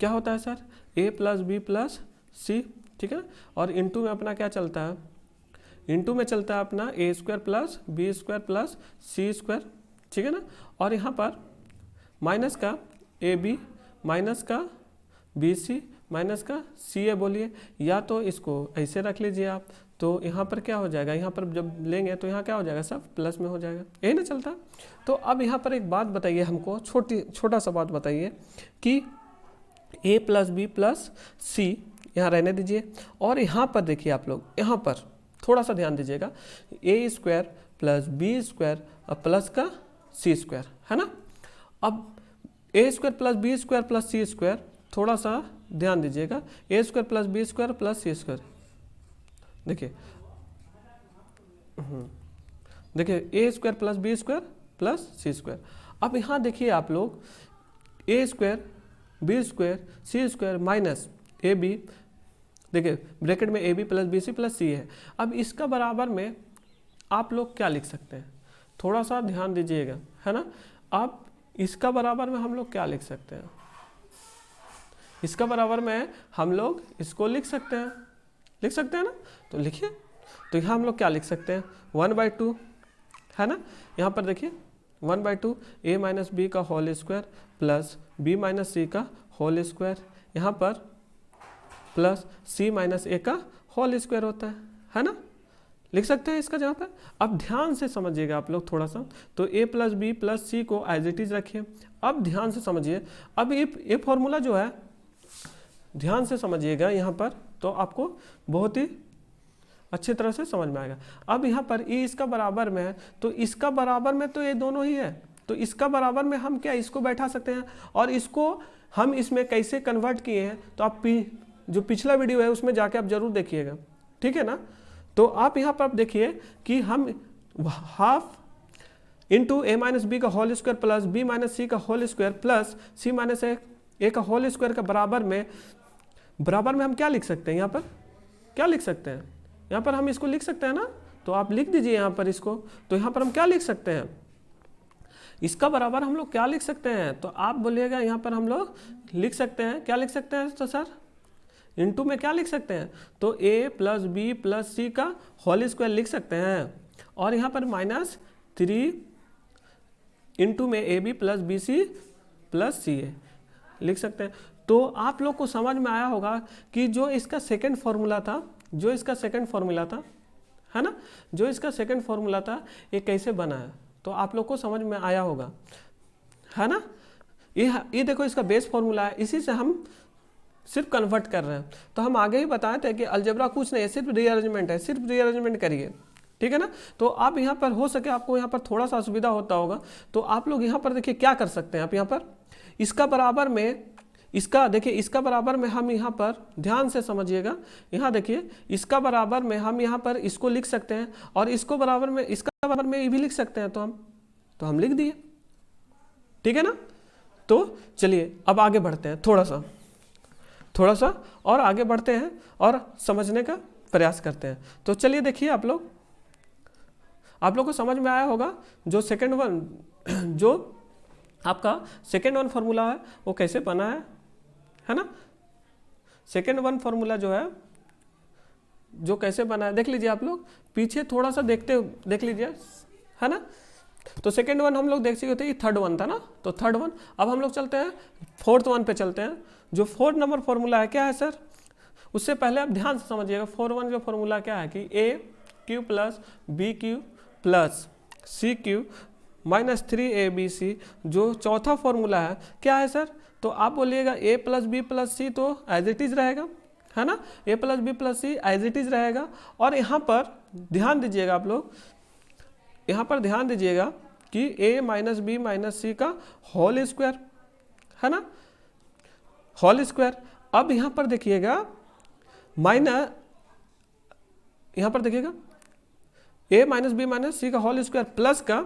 क्या होता है sir, A plus B plus C, ठीक है। और इनटू में अपना क्या चलता है, इनटू में चलता है अपना A square plus B square plus C square, ठीक है ना। और यहाँ पर माइनस का AB माइनस का BC माइनस का CA बोलिए, या तो इसको ऐसे रख लीजिए आप। तो यहाँ पर क्या हो जाएगा, यहाँ पर जब लेंगे तो यहाँ क्या हो जाएगा, सब प्लस में हो जाएगा, यही ना चलता। तो अब यहाँ पर एक बात बताइए हमको, छोटा सा बात बताइए कि A plus B plus C यहाँ रहने दीजिए। और यहाँ पर देखिए आप लोग, यहाँ पर थोड़ा सा ध्यान दीजिएगा, A square plus B square और प्लस का C स्क्वायर, है ना। अब A square plus B square plus C square, थोड़ा सा ध्यान दीजिएगा, A square plus B square plus C square, देखिए A square plus B square plus C square. अब यहाँ देखिए आप लोग A square B square C square minus AB, देखिए ब्रैकेट में AB plus BC plus C है। अब इसका बराबर में आप लोग क्या लिख सकते हैं, थोड़ा सा ध्यान दीजिएगा, है ना। आप इसका बराबर में हम लोग क्या लिख सकते हैं, इसका बराबर में हम लोग इसको लिख सकते हैं ना। तो लिखिए, तो यहाँ हम लोग क्या लिख सकते हैं, 1/2, है ना। यहाँ पर देखिए 1/2 A माइनस B का whole square plus B minus C का होल स्क्वायर, यहाँ पर प्लस C माइनस A का होल स्क्वायर होता है ना। लिख सकते हैं इसका जहाँ पर। अब ध्यान से समझिएगा आप लोग थोड़ा सा, तो A plus B plus C को एज इट इज रखिए। अब ध्यान से समझिए, अब ये फॉर्मूला जो है ध्यान से समझिएगा यहाँ पर, तो आपको बहुत ही अच्छी तरह से समझ में आएगा। अब यहाँ पर E इसका बराबर में है, तो इसका बराबर में तो ये दोनों ही है, तो इसका बराबर में हम क्या इसको बैठा सकते हैं, और इसको हम इसमें कैसे कन्वर्ट किए हैं तो आप जो पिछला वीडियो है उसमें जाके आप जरूर देखिएगा, ठीक है ना। तो आप यहाँ पर देखिए कि हम half into A minus B का whole square plus B minus C का whole square plus C minus A का होल स्क्वायर का बराबर में हम क्या लिख सकते हैं, यहाँ पर क्या लिख सकते हैं, यहाँ पर हम इसको लिख सकते हैं ना। तो आप लिख दीजिए यहाँ पर इसको। तो यहाँ पर हम क्या लिख सकते हैं, इसका बराबर हम लोग क्या लिख सकते हैं, तो आप बोलिएगा यहाँ पर हम लोग लिख सकते हैं, क्या लिख सकते हैं, तो सर इनटू में क्या लिख सकते हैं, तो A plus B plus C का होल स्क्वायर लिख सकते हैं, और यहाँ पर माइनस 3 इंटू में AB plus BC plus CA लिख सकते हैं। तो आप लोग को समझ में आया होगा कि जो इसका सेकंड फॉर्मूला था, है ना, जो इसका सेकंड फॉर्मूला था ये कैसे बना है, तो आप लोग को समझ में आया होगा, है ना। ये देखो इसका बेस फॉर्मूला है, इसी से हम सिर्फ कन्वर्ट कर रहे हैं। तो हम आगे ही बताए थे कि अलजेब्रा कुछ नहीं है, सिर्फ रीअरेंजमेंट है, सिर्फ रीअरेंजमेंट करिए, ठीक है ना। तो आप यहाँ पर हो सके आपको यहाँ पर थोड़ा सा असुविधा होता होगा, तो आप लोग यहाँ पर देखिए क्या कर सकते हैं। आप यहाँ पर इसका बराबर में इसका बराबर में हम यहाँ पर ध्यान से समझिएगा, यहाँ देखिए इसका बराबर में हम यहाँ पर इसको लिख सकते हैं, और इसको बराबर में इसका बराबर में ये भी लिख सकते हैं। तो हम लिख दिए, ठीक है ना। तो चलिए अब आगे बढ़ते हैं, थोड़ा सा और आगे बढ़ते हैं और समझने का प्रयास करते हैं। तो चलिए देखिए आप लोग को समझ में आया होगा जो आपका सेकेंड वन फार्मूला है वो कैसे बना है ना। सेकेंड वन फार्मूला जो है जो कैसे बना है देख लीजिए आप लोग, पीछे थोड़ा सा देख लीजिए, है ना। तो सेकेंड वन हम लोग देख चुके थे, ये थर्ड वन था ना, तो थर्ड वन। अब हम लोग चलते हैं फोर्थ वन पे चलते हैं। जो फोर्थ नंबर फॉर्मूला है क्या है सर, उससे पहले आप ध्यान से समझिएगा। फोर वन का फॉर्मूला क्या है कि a Q plus B Q plus c cube minus 3abc, जो चौथा फॉर्मूला है क्या है सर, तो आप बोलिएगा a plus B plus c तो एज इट इज रहेगा, है ना, a plus B plus c as it is रहेगा। और यहाँ पर ध्यान दीजिएगा आप लोग, यहाँ पर ध्यान दीजिएगा कि a माइनस बी माइनस सी का होल स्क्वायर, है ना, होल स्क्वायर। अब यहाँ पर देखिएगा यहाँ पर देखिएगा a माइनस बी माइनस सी का होल स्क्वायर प्लस का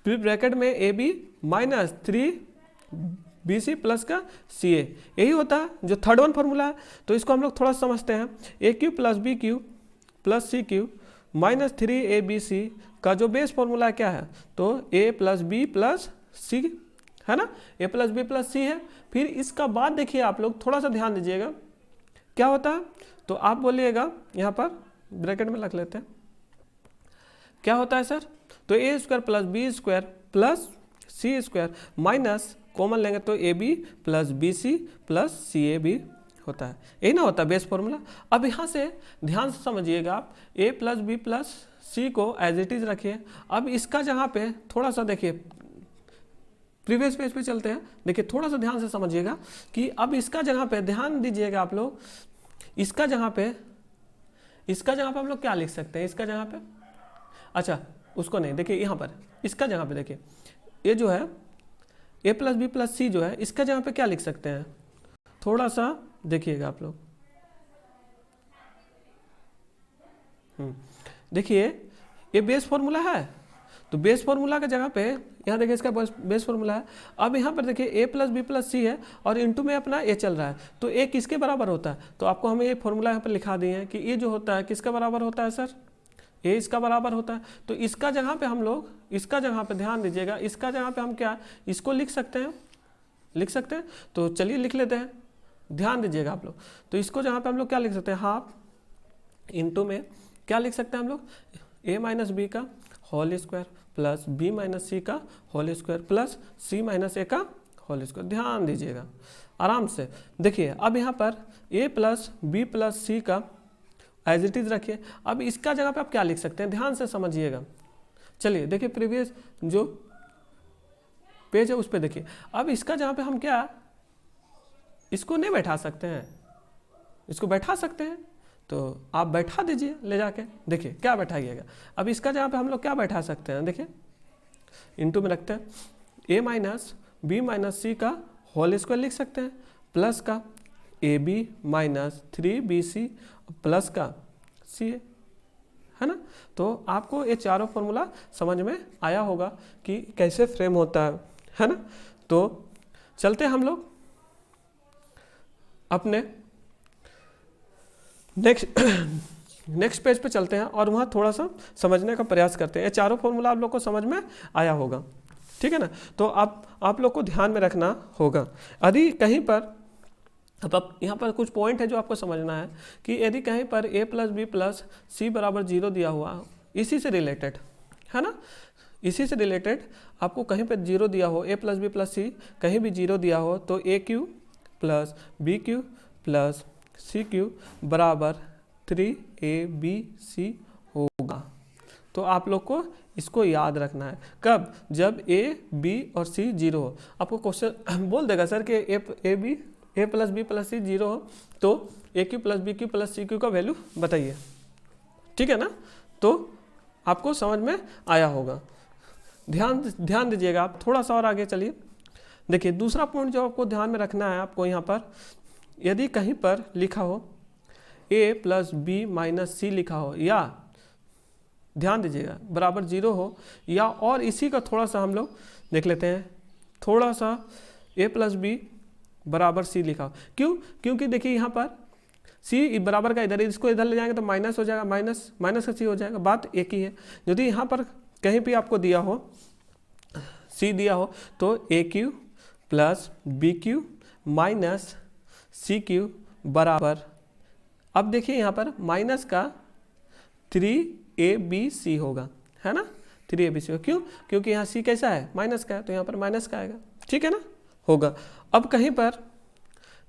फिर ब्रैकेट में a B minus 3bc plus का सी ए, यही होता है जो थर्ड वन फॉर्मूला है। तो इसको हम लोग थोड़ा समझते हैं। A Q plus B Q plus c cube minus 3abc का जो बेस फॉर्मूला है क्या है, तो a plus B plus c, है ना, a plus B plus c है। फिर इसका बाद देखिए आप लोग थोड़ा सा ध्यान दीजिएगा क्या होता है, तो आप बोलिएगा यहाँ पर ब्रैकेट में रख लेते हैं, क्या होता है सर, तो ए square plus B square plus सी स्क्वायर माइनस कॉमन लेंगे तो a B plus B C plus c a b होता है, यही ना होता है बेस फॉर्मूला। अब यहाँ से ध्यान से समझिएगा आप, ए प्लस बी प्लस सी को एज इट इज रखिए। अब इसका जहाँ पे थोड़ा सा देखिए, प्रीवियस पेज पे चलते हैं, देखिए थोड़ा सा ध्यान से समझिएगा कि अब इसका जगह पे ध्यान दीजिएगा आप लोग, इसका जगह पे हम लोग क्या लिख सकते हैं, इसका जगह पे, अच्छा उसको नहीं, देखिए यहाँ पर इसका जगह पे देखिए, ये जो है ए प्लस बी प्लस सी जो है, इसका जगह पे क्या लिख सकते हैं, थोड़ा सा देखिएगा आप लोग, देखिए ये बेस फॉर्मूला है, तो बेस फॉर्मूला के जगह पे यहाँ देखिए इसका बेस फॉर्मूला है। अब यहाँ पर देखिए a plus B plus c है और इनटू में अपना ए चल रहा है, तो ए किसके बराबर होता है, तो आपको हमें ये फॉर्मूला यहाँ पर लिखा दिए हैं कि ये जो होता है किसका बराबर होता है सर, ए इसका बराबर होता है। तो इसका जगह पे हम लोग, इसका जगह पे ध्यान दीजिएगा, इसका जगह पे हम क्या इसको लिख सकते हैं, तो चलिए लिख लेते हैं, ध्यान दीजिएगा आप लोग। तो इसको जहाँ पे हम लोग क्या लिख सकते हैं, हाफ इंटू में क्या लिख सकते हैं हम लोग, ए माइनस बी का whole square plus B minus सी का होल स्क्वायर प्लस सी माइनस ए का होल स्क्वायर। ध्यान दीजिएगा आराम से, देखिए अब यहाँ पर ए प्लस बी प्लस सी का एज इट इज रखिए। अब इसका जगह पे आप क्या लिख सकते हैं, ध्यान से समझिएगा। चलिए देखिए प्रीवियस जो पेज है उस पर देखिए, अब इसका जहाँ पे हम क्या इसको नहीं बैठा सकते हैं, इसको बैठा सकते हैं, तो आप बैठा दीजिए ले जाके, देखिए क्या बैठाइएगा। अब इसका जहाँ पे हम लोग क्या बैठा सकते हैं, देखिए इनटू में रखते हैं, ए माइनस बी माइनस सी का होल स्क्वायर लिख सकते हैं प्लस का a B minus 3bc plus का सी ए, है ना। तो आपको ये चारों फॉर्मूला समझ में आया होगा कि कैसे फ्रेम होता है ना। तो चलते हम लोग अपने नेक्स्ट पेज पे चलते हैं और वहाँ थोड़ा सा समझने का प्रयास करते हैं। ये चारों फॉर्मूला आप लोग को समझ में आया होगा, ठीक है ना। तो आप लोग को ध्यान में रखना होगा, यदि कहीं पर अब यहाँ पर कुछ पॉइंट है जो आपको समझना है कि यदि कहीं पर a plus B plus c बराबर 0 दिया हुआ, इसी से रिलेटेड, है ना, इसी से रिलेटेड आपको कहीं पर 0 दिया हो, a plus B plus c कहीं भी 0 दिया हो, तो a Q plus B Q plus c cube बराबर 3abc होगा। तो आप लोग को इसको याद रखना है, कब, जब a b और c 0 हो। आपको क्वेश्चन बोल देगा सर कि a plus B plus c 0 हो, तो a Q plus B Q plus c cube का वैल्यू बताइए, ठीक है ना। तो आपको समझ में आया होगा, ध्यान दीजिएगा आप। थोड़ा सा और आगे चलिए, देखिए दूसरा पॉइंट जो आपको ध्यान में रखना है आपको, यहाँ पर यदि कहीं पर लिखा हो a प्लस बी माइनस सी लिखा हो, या ध्यान दीजिएगा बराबर 0 हो, या और इसी का थोड़ा सा हम लोग देख लेते हैं, थोड़ा सा a प्लस बी बराबर सी लिखा हो, क्यों, क्योंकि देखिए यहाँ पर c बराबर का इधर, इसको इधर ले जाएंगे तो माइनस हो जाएगा, माइनस का c हो जाएगा, बात एक ही है। यदि यहाँ पर कहीं भी आपको दिया हो c दिया हो, तो a Q plus B cube minus c cube बराबर अब देखिए यहाँ पर माइनस का 3ABC होगा, है ना, 3ABC होगा। क्यों? क्योंकि यहाँ C कैसा है, माइनस का है, तो यहाँ पर माइनस का आएगा, ठीक है ना, होगा। अब कहीं पर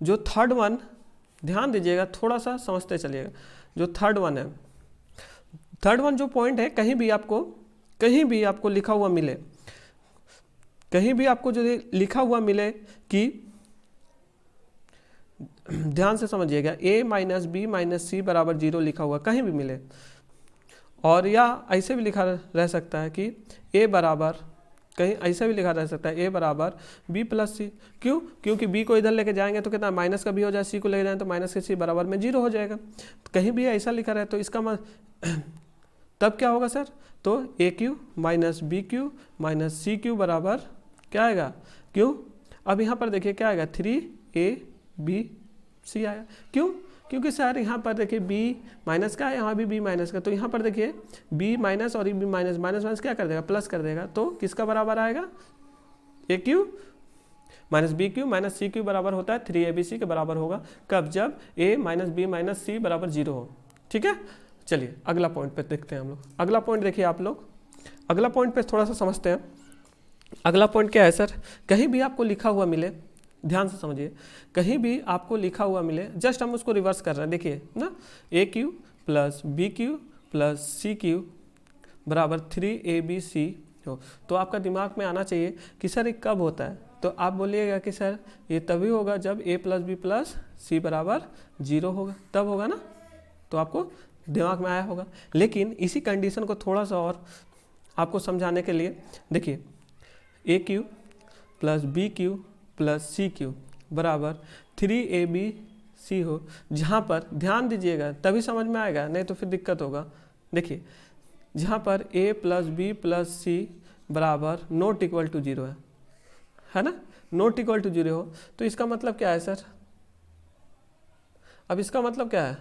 जो थर्ड वन, ध्यान दीजिएगा, थोड़ा सा समझते चलिएगा, जो थर्ड वन है, थर्ड वन जो पॉइंट है, कहीं भी आपको लिखा हुआ मिले, कहीं भी आपको जो लिखा हुआ मिले कि, ध्यान से समझिएगा, a माइनस बी माइनस सी बराबर 0 लिखा हुआ कहीं भी मिले, और या ऐसे भी लिखा रह सकता है कि a बराबर, कहीं ऐसा भी लिखा रह सकता है a बराबर b प्लस सी। क्यों? क्योंकि b को इधर लेके जाएंगे तो कितना माइनस का b हो जाए, c को लेके जाएंगे तो माइनस के c बराबर में 0 हो जाएगा। तो कहीं भी ऐसा लिखा रहे तो इसका तब क्या होगा सर, तो a cube minus b cube minus c cube बराबर क्या आएगा, क्यों? अब यहाँ पर देखिए क्या आएगा, 3AB आएगा। क्यों? क्योंकि सर यहाँ पर देखिए b माइनस का है, यहाँ भी b माइनस का, तो यहाँ पर देखिए b माइनस और b माइनस, माइनस माइनस क्या कर देगा, प्लस कर देगा, तो किसका बराबर आएगा, a cube minus b cube minus c cube बराबर होता है 3ABC के बराबर होगा। कब? जब a माइनस बी माइनस सी बराबर 0 हो, ठीक है। चलिए अगला पॉइंट पे देखते हैं हम लोग। अगला पॉइंट देखिए आप लोग, अगला पॉइंट पे थोड़ा सा समझते हैं। अगला पॉइंट क्या है सर, कहीं भी आपको लिखा हुआ मिले, ध्यान से समझिए, कहीं भी आपको लिखा हुआ मिले, जस्ट हम उसको रिवर्स कर रहे हैं, देखिए ना, a Q plus B Q plus c cube बराबर 3ABC हो, तो आपका दिमाग में आना चाहिए कि सर ये कब होता है, तो आप बोलिएगा कि सर ये तभी होगा जब a plus B plus c बराबर 0 होगा, तब होगा ना, तो आपको दिमाग में आया होगा। लेकिन इसी कंडीशन को थोड़ा सा और आपको समझाने के लिए देखिए, a Q plus B Q plus c cube बराबर 3ABC हो, जहाँ पर ध्यान दीजिएगा तभी समझ में आएगा, नहीं तो फिर दिक्कत होगा। देखिए जहाँ पर a plus B plus c बराबर नॉट इक्वल टू 0 है ना, नॉट इक्वल टू 0 हो, तो इसका मतलब क्या है सर, अब इसका मतलब क्या है,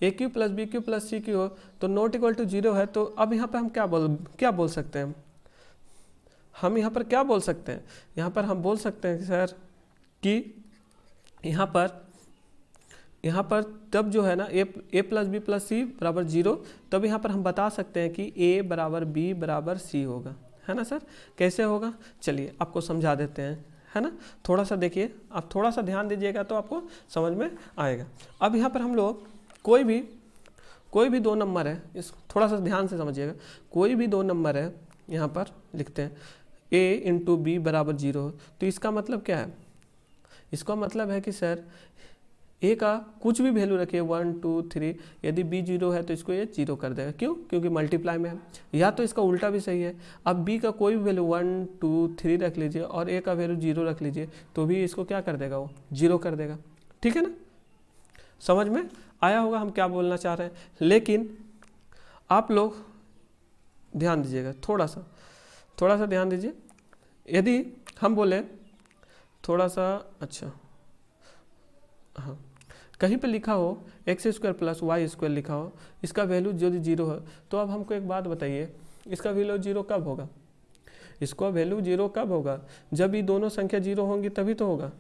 a Q plus B Q plus c cube हो तो नॉट इक्वल टू 0 है, तो अब यहाँ पर हम क्या बोल सकते हैं, हम यहाँ पर क्या बोल सकते हैं, यहाँ पर हम बोल सकते हैं सर कि यहाँ पर तब जो है ना a plus B plus c बराबर 0, तब यहाँ पर हम बता सकते हैं कि a बराबर b बराबर c होगा, है ना सर। कैसे होगा, चलिए आपको समझा देते हैं, है ना। थोड़ा सा देखिए, आप थोड़ा सा ध्यान दीजिएगा तो आपको समझ में आएगा। अब यहाँ पर हम लोग कोई भी दो नंबर है, इस थोड़ा सा ध्यान से समझिएगा, कोई भी दो नंबर है यहाँ पर लिखते हैं a इंटू बी बराबर 0, तो इसका मतलब क्या है, इसका मतलब है कि सर a का कुछ भी वैल्यू रखिए 1 2 3, यदि b 0 है तो इसको ये 0 कर देगा, क्यों? क्योंकि मल्टीप्लाई में है। या तो इसका उल्टा भी सही है, अब b का कोई भी वैल्यू 1 2 3 रख लीजिए और a का वैल्यू 0 रख लीजिए, तो भी इसको क्या कर देगा, वो 0 कर देगा, ठीक है ना। समझ में आया होगा हम क्या बोलना चाह रहे हैं। लेकिन आप लोग ध्यान दीजिएगा, थोड़ा सा ध्यान दीजिए, यदि हम बोले थोड़ा सा, अच्छा हाँ, कहीं पे लिखा हो x square plus y square लिखा हो, इसका वैल्यू यदि 0 है, तो अब हमको एक बात बताइए, इसका वैल्यू 0 कब होगा, इसका वैल्यू 0 कब होगा, जब ये दोनों संख्या 0 होंगी तभी तो होगा,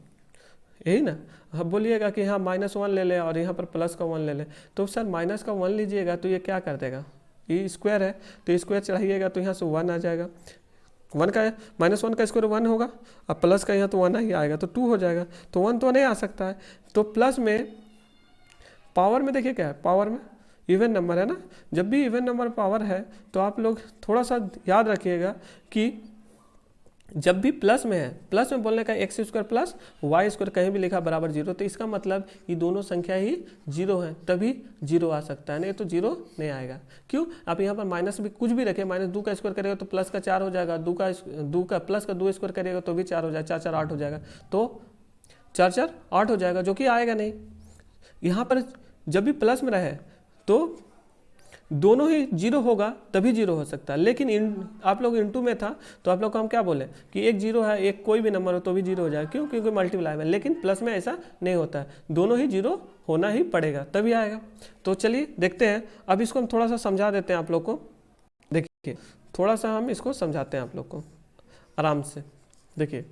यही ना। अब बोलिएगा कि यहाँ -1 ले लें और यहाँ पर प्लस का 1 ले लें, तो सर माइनस का 1 लीजिएगा तो ये क्या कर देगा, ये स्क्वायर है तो स्क्वायर चढ़ाइएगा तो यहाँ से 1 आ जाएगा, 1 का -1 का स्क्वायर 1 होगा, अब प्लस का यहाँ तो 1 ही आएगा तो 2 हो जाएगा, तो 1 तो नहीं आ सकता है। तो प्लस में पावर में देखिए क्या है, पावर में इवन नंबर है ना, जब भी इवन नंबर पावर है तो आप लोग थोड़ा सा याद रखिएगा कि जब भी प्लस में है, प्लस में बोलने का x square plus y square कहीं भी लिखा बराबर 0, तो इसका मतलब ये दोनों संख्या ही 0 है, तभी 0 आ सकता है, नहीं तो 0 नहीं आएगा। क्यों? आप यहाँ पर माइनस भी कुछ भी रखें, -2 का स्क्वायर करेगा तो प्लस का 4 हो जाएगा, 2 का प्लस का 2 स्क्वायर करेगा तो भी 4 हो जाएगा, 4 4 8 हो जाएगा, तो 4 4 8 हो जाएगा, जो कि आएगा नहीं। यहाँ पर जब भी प्लस में रहे तो दोनों ही 0 होगा तभी 0 हो सकता है। लेकिन आप लोग इंटू में था तो आप लोग को हम क्या बोले कि एक 0 है, एक कोई भी नंबर हो तो भी 0 हो जाएगा, क्यों? क्योंकि मल्टीप्लाई में। लेकिन प्लस में ऐसा नहीं होता है, दोनों ही 0 होना ही पड़ेगा तभी आएगा। तो चलिए देखते हैं, अब इसको हम थोड़ा सा समझा देते हैं आप लोग को। देखिए थोड़ा सा हम इसको समझाते हैं आप लोग को आराम से। देखिए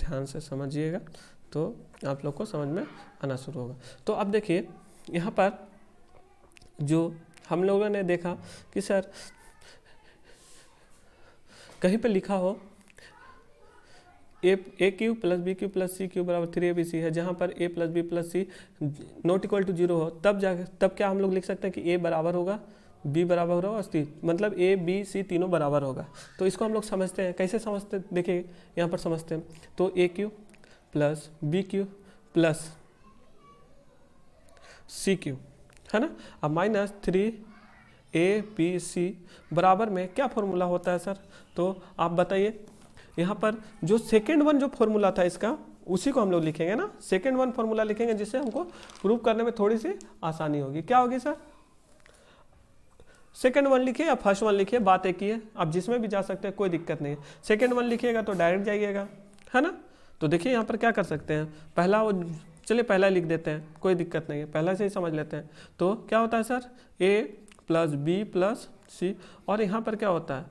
ध्यान से समझिएगा तो आप लोग को समझ में आना शुरू होगा। तो अब देखिए यहाँ पर जो हम लोगों ने देखा कि सर कहीं पे लिखा हो a Q plus B Q plus c cube बराबर 3abc है, जहाँ पर a plus B plus C not equal to 0 हो, तब क्या हम लोग लिख सकते हैं कि a बराबर होगा b बराबर होगा और c, मतलब a b c तीनों बराबर होगा। तो इसको हम लोग समझते हैं, कैसे समझते हैं देखिए यहाँ पर समझते हैं। तो a cube plus B Q plus c cube है ना, अब माइनस 3abc बराबर में क्या फॉर्मूला होता है सर, तो आप बताइए। यहाँ पर जो सेकेंड वन जो फॉर्मूला था इसका, उसी को हम लोग लिखेंगे ना, सेकेंड वन फॉर्मूला लिखेंगे, जिससे हमको प्रूव करने में थोड़ी सी आसानी होगी। क्या होगी सर, सेकेंड वन लिखिए या फर्स्ट वन लिखिए, बात एक ही है, आप जिसमें भी जा सकते हैं, कोई दिक्कत नहीं है। सेकेंड वन लिखिएगा तो डायरेक्ट जाइएगा, है ना। तो देखिए यहाँ पर क्या कर सकते हैं, पहला वो चलिए पहला लिख देते हैं, कोई दिक्कत नहीं है, पहला से ही समझ लेते हैं। तो क्या होता है sir, a plus B plus c, और यहाँ पर क्या होता है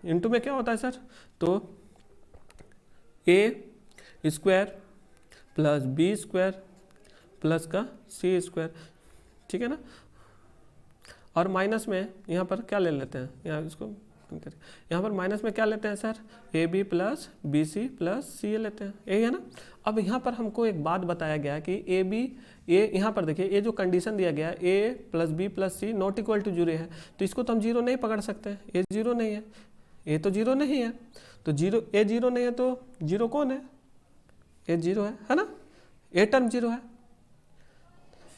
इनटू में क्या होता है सर, तो a square plus B square plus का सी स्क्वायर, ठीक है ना। और माइनस में यहाँ पर क्या ले लेते हैं, यहाँ इसको यहाँ पर माइनस में क्या लेते हैं sir, a B plus B C plus c लेते हैं, यही है ना। अब यहाँ पर हमको एक बात बताया गया कि ए बी ए, यहाँ पर देखिए ये जो कंडीशन दिया गया है a plus B plus C not equal to 0 है, तो इसको तो हम 0 नहीं पकड़ सकते हैं, ए 0 नहीं है, ए तो 0 नहीं है, तो 0 ए 0 नहीं है तो 0 कौन है, ए 0 है ना, ए टर्म 0 है।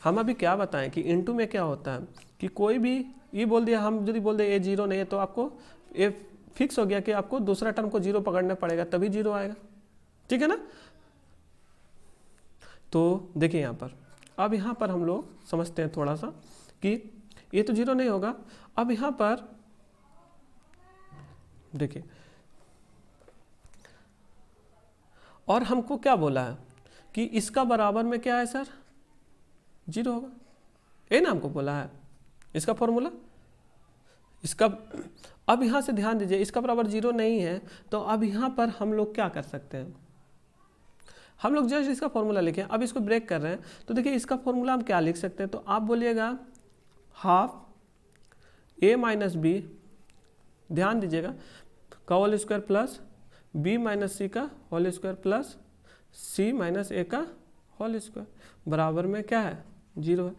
हम अभी क्या बताएं कि इनटू में क्या होता है कि कोई भी ये बोल दिया, हम यदि बोल दे ए 0 नहीं है तो आपको ए फिक्स हो गया कि आपको दूसरा टर्म को 0 पकड़ना पड़ेगा तभी 0 आएगा, ठीक है ना। तो देखिए यहाँ पर, अब यहाँ पर हम लोग समझते हैं थोड़ा सा कि ये तो 0 नहीं होगा। अब यहाँ पर देखिए, और हमको क्या बोला है कि इसका बराबर में क्या है सर, 0 होगा, ये ना हमको बोला है इसका फॉर्मूला, इसका। अब यहाँ से ध्यान दीजिए, इसका बराबर 0 नहीं है, तो अब यहाँ पर हम लोग क्या कर सकते हैं, हम लोग जस्ट इसका फॉर्मूला लिखें। अब इसको ब्रेक कर रहे हैं, तो देखिए इसका फॉर्मूला हम क्या लिख सकते हैं, तो आप बोलिएगा हाफ ए माइनस बी, ध्यान दीजिएगा, का whole square plus B minus सी का होल स्क्वायर प्लस सी माइनस ए का होल स्क्वायर बराबर में क्या है, 0 है,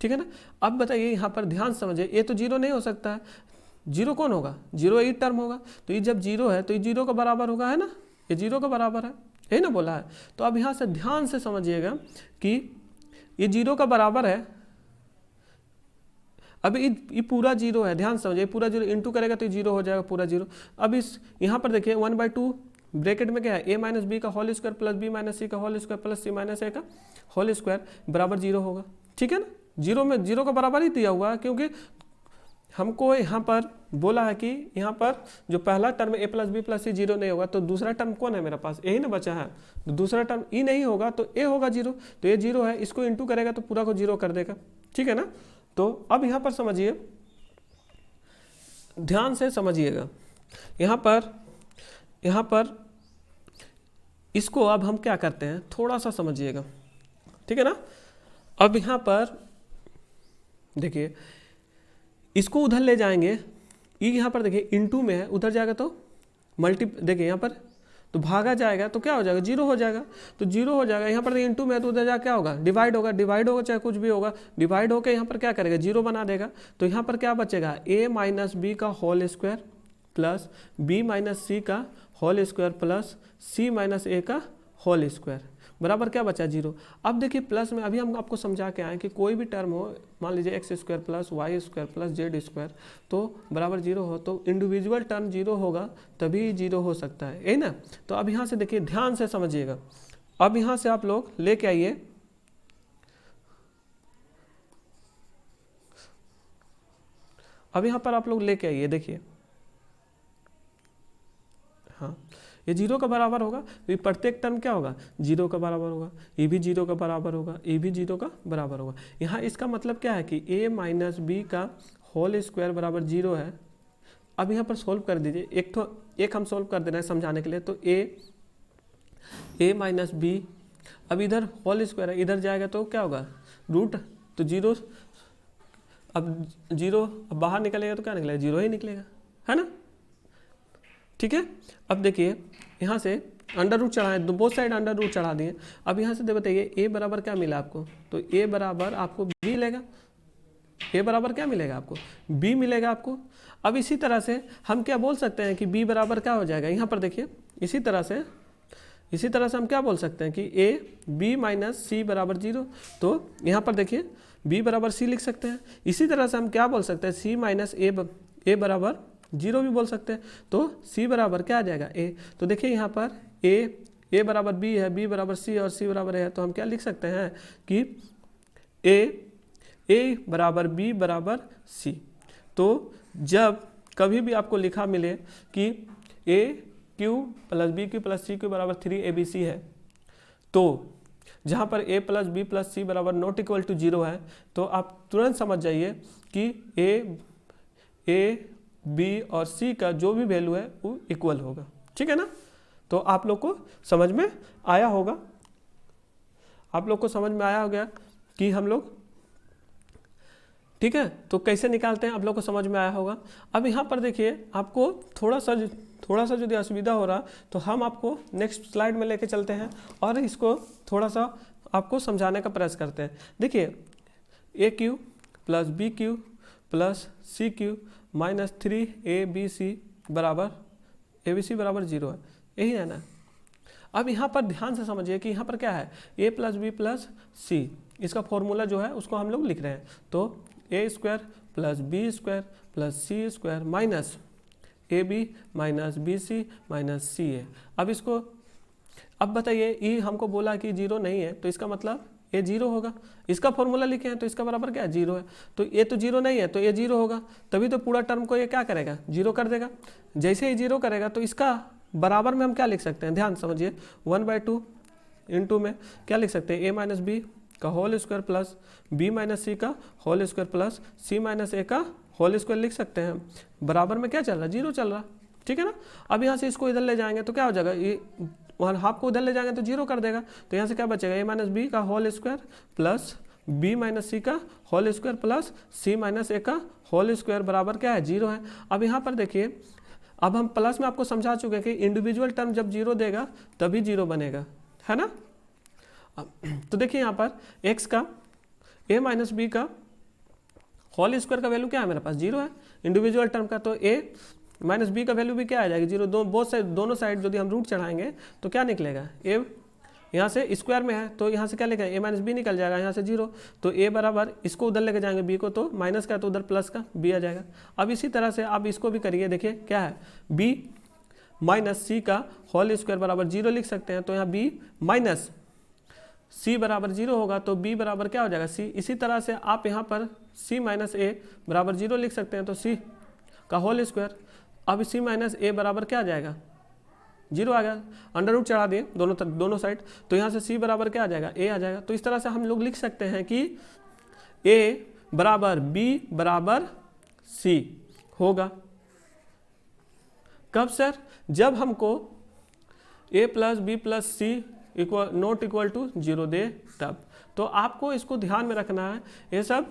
ठीक है ना। अब बताइए यहाँ पर ध्यान समझिए, ये तो 0 नहीं हो सकता है, 0 कौन होगा, 0 एक टर्म होगा, तो ये जब 0 है तो ये 0 का बराबर होगा, है ना, ये 0 का बराबर है, यही ना बोला है। तो अब यहाँ से ध्यान से समझिएगा कि ये 0 का बराबर है, अब ये पूरा 0 है, ध्यान समझिए, पूरा 0 इंटू करेगा तो 0 हो जाएगा पूरा 0। अब इस यहाँ पर देखिए 1/2 ब्रैकेट में क्या है, a माइनस बी का whole square plus B minus सी का होल स्क्वायर प्लस सी माइनस ए का होल स्क्वायर बराबर 0 होगा, ठीक है ना। 0 में 0 का बराबर ही दिया हुआ है, क्योंकि हमको यहाँ पर बोला है कि यहाँ पर जो पहला टर्म ए प्लस बी प्लस सी 0 नहीं होगा, तो दूसरा टर्म कौन है मेरे पास, यही ना बचा है, तो दूसरा टर्म ई नहीं होगा तो ए होगा 0, तो ये 0 है, इसको इंटू करेगा तो पूरा को 0 कर देगा, ठीक है ना। तो अब यहाँ पर समझिए, ध्यान से समझिएगा, यहाँ पर इसको अब हम क्या करते हैं, थोड़ा सा समझिएगा, ठीक है ना। अब यहाँ पर देखिए, इसको उधर ले जाएंगे, ये यहाँ पर देखिए इनटू में है, उधर जाएगा तो मल्टी, देखिए यहाँ पर तो भागा जाएगा तो क्या हो जाएगा, 0 हो जाएगा, तो 0 हो जाएगा। यहाँ पर इनटू में है तो उधर जाकर क्या होगा, डिवाइड होगा, डिवाइड होगा चाहे कुछ भी होगा, डिवाइड होकर यहाँ पर क्या करेगा, 0 बना देगा। तो यहाँ पर क्या बचेगा, a माइनस बी का whole square plus B minus सी का होल स्क्वायर प्लस सी माइनस ए का होल स्क्वायर बराबर क्या बचा, 0। अब देखिए प्लस में अभी हम आपको समझा के आए कि कोई भी टर्म हो, मान लीजिए x square plus y square plus z square तो बराबर 0 हो, तो इंडिविजुअल टर्म 0 होगा तभी 0 हो सकता है, यही ना। तो अब यहाँ से देखिए, ध्यान से समझिएगा, अब यहाँ से आप लोग लेके आइए, अब यहाँ पर आप लोग लेके आइए, देखिए हाँ, ये 0 का बराबर होगा, तो ये प्रत्येक टर्म क्या होगा, 0 का बराबर होगा, ये भी 0 का बराबर होगा, ये भी 0 का बराबर होगा। यहाँ इसका मतलब क्या है कि a माइनस बी का होल स्क्वायर बराबर 0 है। अब यहाँ पर सोल्व कर दीजिए, एक हम सोल्व कर दे रहे हैं समझाने के लिए। तो ए माइनस बी, अब इधर होल स्क्वायर है, इधर जाएगा तो क्या होगा रूट, तो जीरो, अब जीरो बाहर निकलेगा तो क्या निकलेगा, जीरो ही निकलेगा, है ना। ठीक है, अब देखिए यहाँ से अंडर रूट चढ़ाए, बोथ साइड अंडर रूट चढ़ा दिए। अब यहाँ से बताइए ए बराबर क्या मिला आपको, तो ए बराबर आपको बी मिलेगा, ए बराबर क्या मिलेगा आपको, बी मिलेगा आपको। अब इसी तरह से हम क्या बोल सकते हैं कि बी बराबर क्या हो जाएगा, यहाँ पर देखिए इसी तरह से हम क्या बोल सकते हैं कि ए बी माइनस सी बराबर जीरो। तो यहाँ पर देखिए बी बराबर सी लिख सकते हैं। इसी तरह से हम क्या बोल सकते हैं, सी माइनस ए बराबर जीरो भी बोल सकते हैं। तो सी बराबर क्या आ जाएगा ए। तो देखिए यहाँ पर ए बराबर बी है, बी बराबर सी और सी बराबर ए है, तो हम क्या लिख सकते हैं कि ए बराबर बी बराबर सी। तो जब कभी भी आपको लिखा मिले कि a Q plus B Q plus c cube बराबर 3abc है, तो जहाँ पर a plus B plus c बराबर नॉट इक्वल टू जीरो है, तो आप तुरंत समझ जाइए कि ए बी और सी का जो भी वैल्यू है वो इक्वल होगा। ठीक है ना, तो आप लोग को समझ में आया होगा, आप लोग को समझ में आया होगा कि हम लोग, ठीक है, तो कैसे निकालते हैं आप लोग को समझ में आया होगा। अब यहाँ पर देखिए आपको थोड़ा सा यदि असुविधा हो रहा तो हम आपको नेक्स्ट स्लाइड में लेके चलते हैं और इसको थोड़ा सा आपको समझाने का प्रयास करते हैं। देखिए a Q plus B Q plus c cube minus 3abc बराबर जीरो है, यही है ना। अब यहाँ पर ध्यान से समझिए कि यहाँ पर क्या है, a प्लस बी प्लस सी, इसका फॉर्मूला जो है उसको हम लोग लिख रहे हैं। तो ए square plus B square plus C square minus A B minus B C minus सी ए। अब इसको, अब बताइए ई हमको बोला कि जीरो नहीं है, तो इसका मतलब ये जीरो होगा। इसका फॉर्मूला लिखे हैं तो इसका बराबर क्या है, जीरो है। तो ये तो जीरो नहीं है तो ये जीरो होगा, तभी तो पूरा टर्म को ये क्या करेगा, जीरो कर देगा। जैसे ही जीरो करेगा तो इसका बराबर में हम क्या लिख सकते हैं, ध्यान समझिए, 1/2 इंटू में क्या लिख सकते हैं, ए माइनस बी का whole square plus B minus सी का होल स्क्वायर प्लस सी माइनस ए का होल स्क्वायर लिख सकते हैं। बराबर में क्या चल रहा है, जीरो चल रहा, ठीक है ना। अब यहाँ से इसको इधर ले जाएंगे तो क्या हो जाएगा, ये वहाँ हाफ को उधर ले जाएंगे तो जीरो कर देगा। तो यहाँ से क्या बचेगा, ए माइनस बी का whole square plus B minus सी का होल स्क्वायर प्लस सी माइनस ए का होल स्क्वायर बराबर क्या है, जीरो है। अब यहाँ पर देखिए, अब हम प्लस में आपको समझा चुके हैं कि इंडिविजुअल टर्म जब जीरो देगा तभी जीरो बनेगा, है ना। तो देखिए यहाँ पर x का a माइनस बी का होल स्क्वायर का वैल्यू क्या है, मेरे पास जीरो है इंडिविजुअल टर्म का। तो a माइनस बी का वैल्यू भी क्या आ जाएगी, जीरो। दोनों साइड यदि हम रूट चढ़ाएंगे तो क्या निकलेगा, a यहाँ से स्क्वायर में है तो यहाँ से क्या लिखा है, a माइनस बी निकल जाएगा, यहाँ से जीरो। तो a बराबर, इसको उधर लेके जाएंगे b को, तो माइनस का तो उधर प्लस का b आ जाएगा। अब इसी तरह से आप इसको भी करिए, देखिए क्या है, b माइनस सी का होल स्क्वायर बराबर जीरो लिख सकते हैं। तो यहाँ b माइनस c बराबर जीरो होगा तो b बराबर क्या हो जाएगा, c। इसी तरह से आप यहाँ पर c माइनस ए बराबर जीरो लिख सकते हैं, तो c का होल स्क्वायर। अब c माइनस ए बराबर क्या आ जाएगा, जीरो आ गया, अंडर रूट चढ़ा दिए दोनों साइड, तो यहाँ से c बराबर क्या आ जाएगा, a आ जाएगा। तो इस तरह से हम लोग लिख सकते हैं कि a बराबर b बराबर c होगा। कब सर, जब हमको a plus B plus C not equal to zero दे तब। तो आपको इसको ध्यान में रखना है, ये सब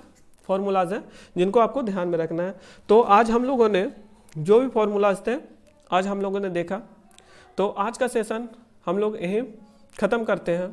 फॉर्मूलाज हैं जिनको आपको ध्यान में रखना है। तो आज हम लोगों ने जो भी फॉर्मूलाज थे आज हम लोगों ने देखा, तो आज का सेशन हम लोग यहीं ख़त्म करते हैं।